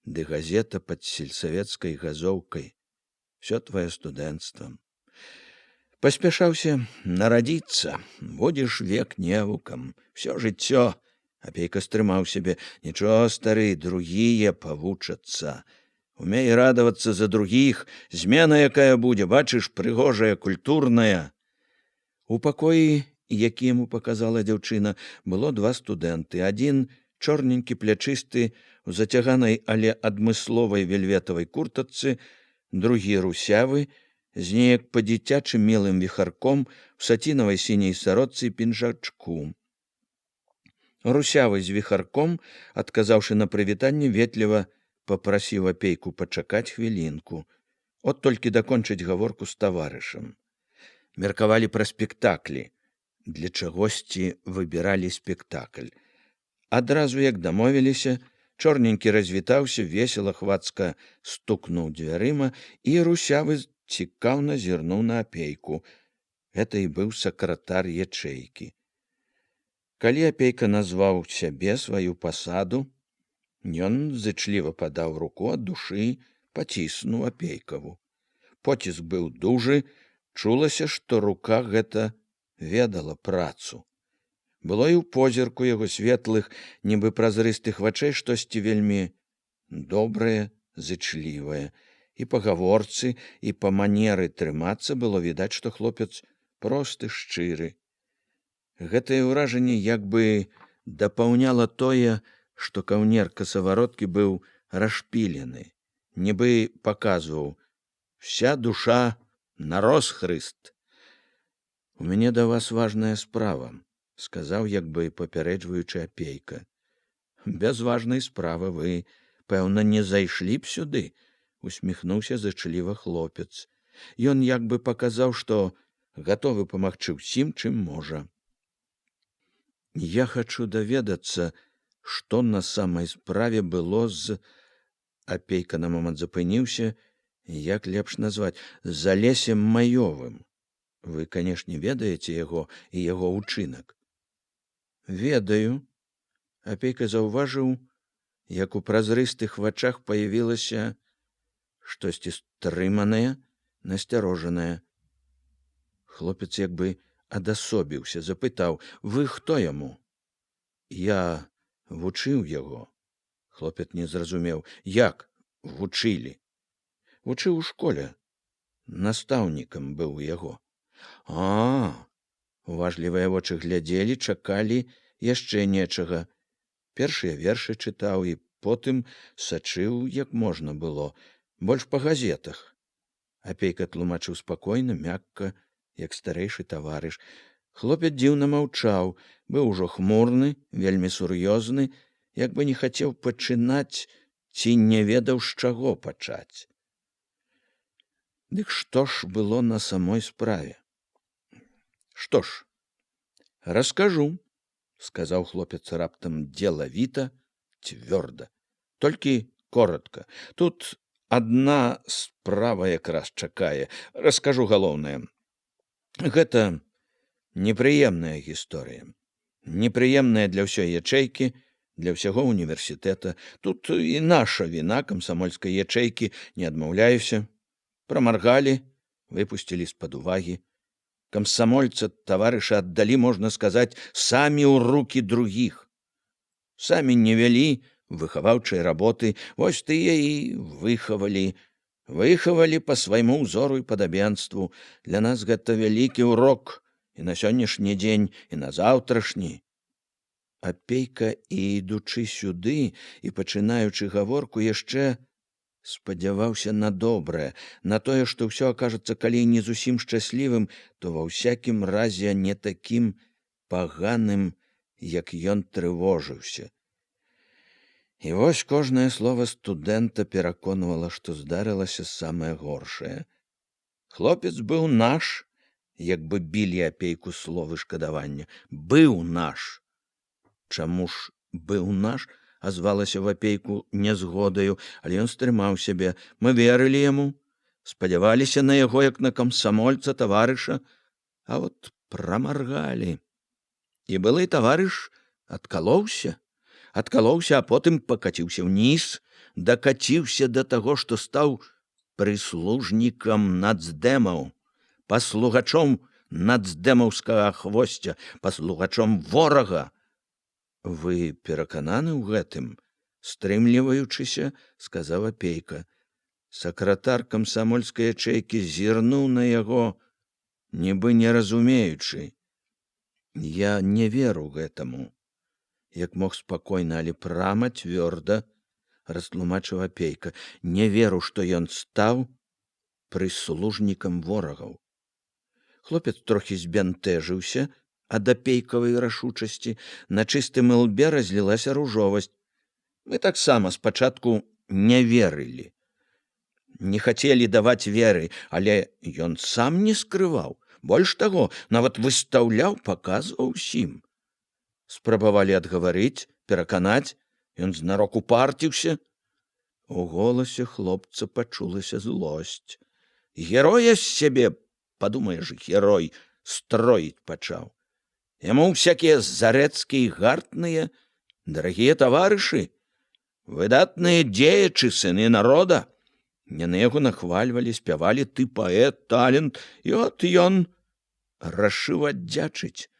Speaker 1: ды газета пад сельсавецкай газоўкай — всё твоё студэнцтва. Паспяшаўся нарадзіцца, будзеш век невукам, всё жыццё. Апейка стрымаў сябе. Нічого, стары, другія павучацца. Умей радавацца за другіх, змена якая будзе, бачыш, прыгожая, культурная. У пакоі, які яму паказала дзяўчына, было 2 студэнты. Адзін чорненькі, плячысты, у зацяганай, але адмысловай вельветавай куртачцы, другі русявы, з неяк па-дзіцячым мелым віхарком, у сацінавай сіняй сарочцы і пінжачку. Русявы з віхарком, адказаўшы на прывітанне, ветліва папрасіў Апейку пачакаць хвілінку. От толькі дакончыць гаворку з таварышам. Меркавалі пра спектаклі. Для чагосьці выбіралі спектакль. Адразу, як дамовіліся, чорненькі развітаўся, весела, хвацка стукнуў дзвярыма, і русявы цікаўна зірнуў на Апейку. Гэта і быў сакратар ячэйкі. Калі Апейка назваў сябе, сваю пасаду, ён зычліва падаў руку, ад душы паціснуў Апейкаву. Поціск быў дужы, чулася, што рука гэта ведала працу. Было і ў позірку яго светлых, нібы празрыстых вачэй штосьці вельмі добрае, зычлівае. І па гаворцы, і па манеры трымацца было відаць, што хлопец просты, шчыры. Гэтае ўражанне як бы дапаўняла тое, што каўнер касавароткі быў расшпілены, нібы паказваў: «Вся душа на розхрыст». У мяне да вас важная справа, сказаў, як бы папярэджваючы Апейка. Без важнай справы вы, пэўна, не зайшлі б сюды, усміхнуўся зычліва хлопец. Ён як бы паказаў, што гатовы памагчы ўсім, чым можа. Я хачу даведацца, што на самай справе было з... Апейка на момант запыніўся, як лепш назваць, з Алесем Маёвым. Вы, канешне, ведаеце яго і яго ўчынак. Ведаю. Апейка заўважыў, як у празрыстых вачах паявілася штосьці стрыманае, насцярожанае. Хлопец як бы адасобіўся, запытаў: вы хто яму? Я вучыў яго. Хлопец не зразумеў: як вучылі? Вучыў у школе. Настаўнікам быў у яго. Уважлівыя вочы глядзелі, чакалі яшчэ нечага. Першыя вершы чытаў і потым сачыў, як можна было, больш па газетах. Апейка тлумачыў спакойна, мякка, як старэйшы таварыш. Хлопец дзіўна маўчаў, быў ужо хмурны, вельмі сур'ёзны, як бы не хацеў пачынаць ці не ведаў, з чаго пачаць. Дык што ж было на самой справе? Што ж, раскажу, сказаў хлопец раптам дзелавіта, цвёрда. Толькі коротка. Тут адна справа якраз чакае. Раскажу галоўнае. Гэта непрыемная гісторыя. Непрыемная для ўсёй ячэйкі, для ўсяго універсітэта. Тут і наша віна, камсамольскай ячэйкі, не адмаўляюся. Прамаргалі, выпусцілі з-пад увагі. Камсамольца таварыша аддалі, можна сказаць, самі ў рукі другіх. Самі не вялі выхаваўчай работы, вось тыя і выхавалі. Выхавалі па свайму ўзору і падабенству. Для нас гэта вялікі ўрок і на сённяшні дзень, і на заўтрашні. Апейка, і ідучы сюды, і пачынаючы гаворку, яшчэ спадзяваўся на добрае, на тое, што ўсё акажацца, калі не зусім шчаслівым, то ва ўсякім разе не такім паганым, як ён трывожыўся. І вось кожнае слова студэнта пераконвала, што здарылася самае горшае. Хлопец быў наш, як бы білі Апейку словы шкадавання. Быў наш. Чаму ж быў наш? Азвалася в Апейку нязгодаю, але ён стрымаў сябе. Мы верылі яму, спадзяваліся на яго, як на камсамольца, таварыша, а от прамаргалі. І былы таварыш адкалоўся, а потым пакаціўся ўніз, дакаціўся да таго, што стаў прыслужнікам нацдэмаў, паслугачом нацдэмаўскага хвосця, паслугачом ворага. Вы перакананы ў гэтым? Стрымліваючыся, сказаў Апейка. Сакратар камсамольскай ячэйкі зірнуў на яго, нібы не разумеючы. Я не веру гэтаму. Як мог спакойна, але прама, цвёрда, растлумачыў Апейка. Не веру, што ён стаў прыслужнікам ворагаў. Хлопец трохі збянтэжыўся ад апейкавай рашучасці, на чыстым ілбе разлілася ружовасць. Мы таксама спачатку не верылі. Не хацелі даваць веры, але ён сам не скрываў. Больш таго, нават выстаўляў, паказваў усім. Спрабавалі адгаварыць, пераканаць, ён знарок упарціўся. У голасе хлопца пачулася злосць. Героя з сябе, падумаеш, герой, строіць пачаў. Яму всякія зарэцкія і гартныя, дарагія таварышы, выдатныя дзеячы, сыны народа. Яны яго нахвальвалі, спявалі: ты паэт, талент, і от ён рашыў аддзячыць,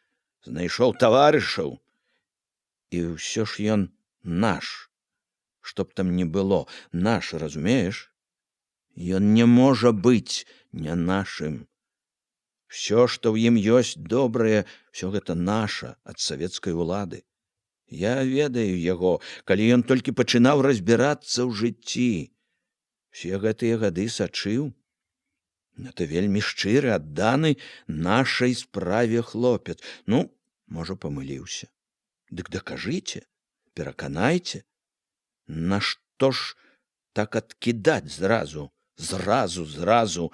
Speaker 1: знайшоў таварышаў. І ўсё ж ён наш, што б там ні было, наш, разумееш? Ён не можа быць не нашым. Всё, што ў ім ёсць добрае, всё гэта наша, ад савецкай улады. Я ведаю яго, калі ён толькі пачынаў разбірацца ў жыцці. Все гэтыя гады сачыў. Это вельмі шчыры, адданы нашай справе хлопец. Ну, можа, памыліўся. Дык дакажыце, пераканайце. Нашто ж так адкідаць зразу? Зразу.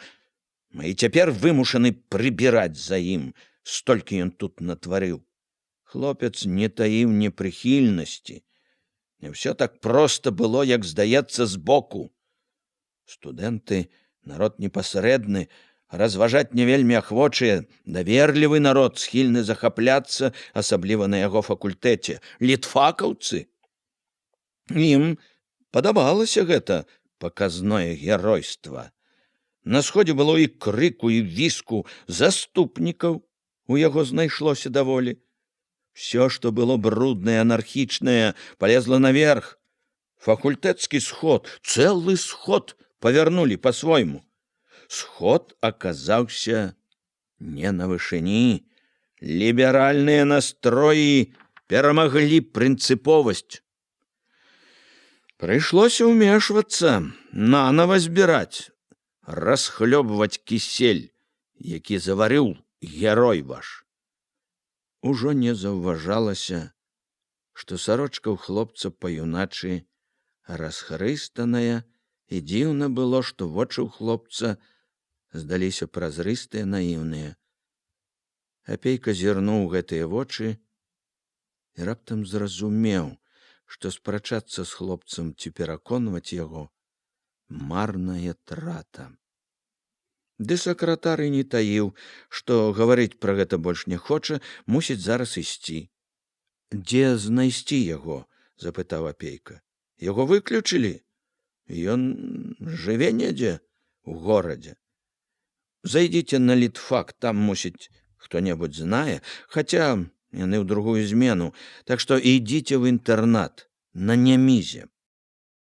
Speaker 1: Мы і цяпер вымушаны прыбіраць за ім. Столькі ён тут натварыў. Хлопец не таіў непрыхільнасці. Не ўсё так проста было, як здаецца збоку. Студэнты — народ непасрэдны, разважаць не вельмі ахвочыя, даверлівы народ, схільны захапляцца, асабліва на яго факультэце. Літфакаўцы. Ім падабалася гэта паказное геройства. На сходзе было і крыку, і віску, заступнікаў у яго знайшлося даволі. Всё, што было бруднае, анархічнае, палезла наверх. Факультэцкі сход, цэлы сход павярнулі па-свойму. Сход аказаўся не на вышыні. Ліберальныя настроі перамаглі прынцыповасць. Прыйшлося ўмешвацца, нанава збіраць, расхлёбваць кісель, які заварыў герой ваш. Ужо не заўважалася, што сарочка ў хлопца па-юначы расхрыстаная, і дзіўна было, што вочы ў хлопца здаліся празрыстыя, наіўныя. Апейка зірнуў гэтыя вочы і раптам зразумеў, што спрачацца з хлопцам ці пераконваць яго марная трата. Ды сакратар і не таіў, што гаварыць пра гэта больш не хоча, мусіць зараз ісці. Дзе знайсці яго? — запытаў апейка. Яго выключылі? Ён жыве недзе у горадзе. Зайдзіце на літфак, там, мусіць, хто-небудзь знае, хаця яны ў другую змену, так што ідзіце ў інтэрнат на Нямізе.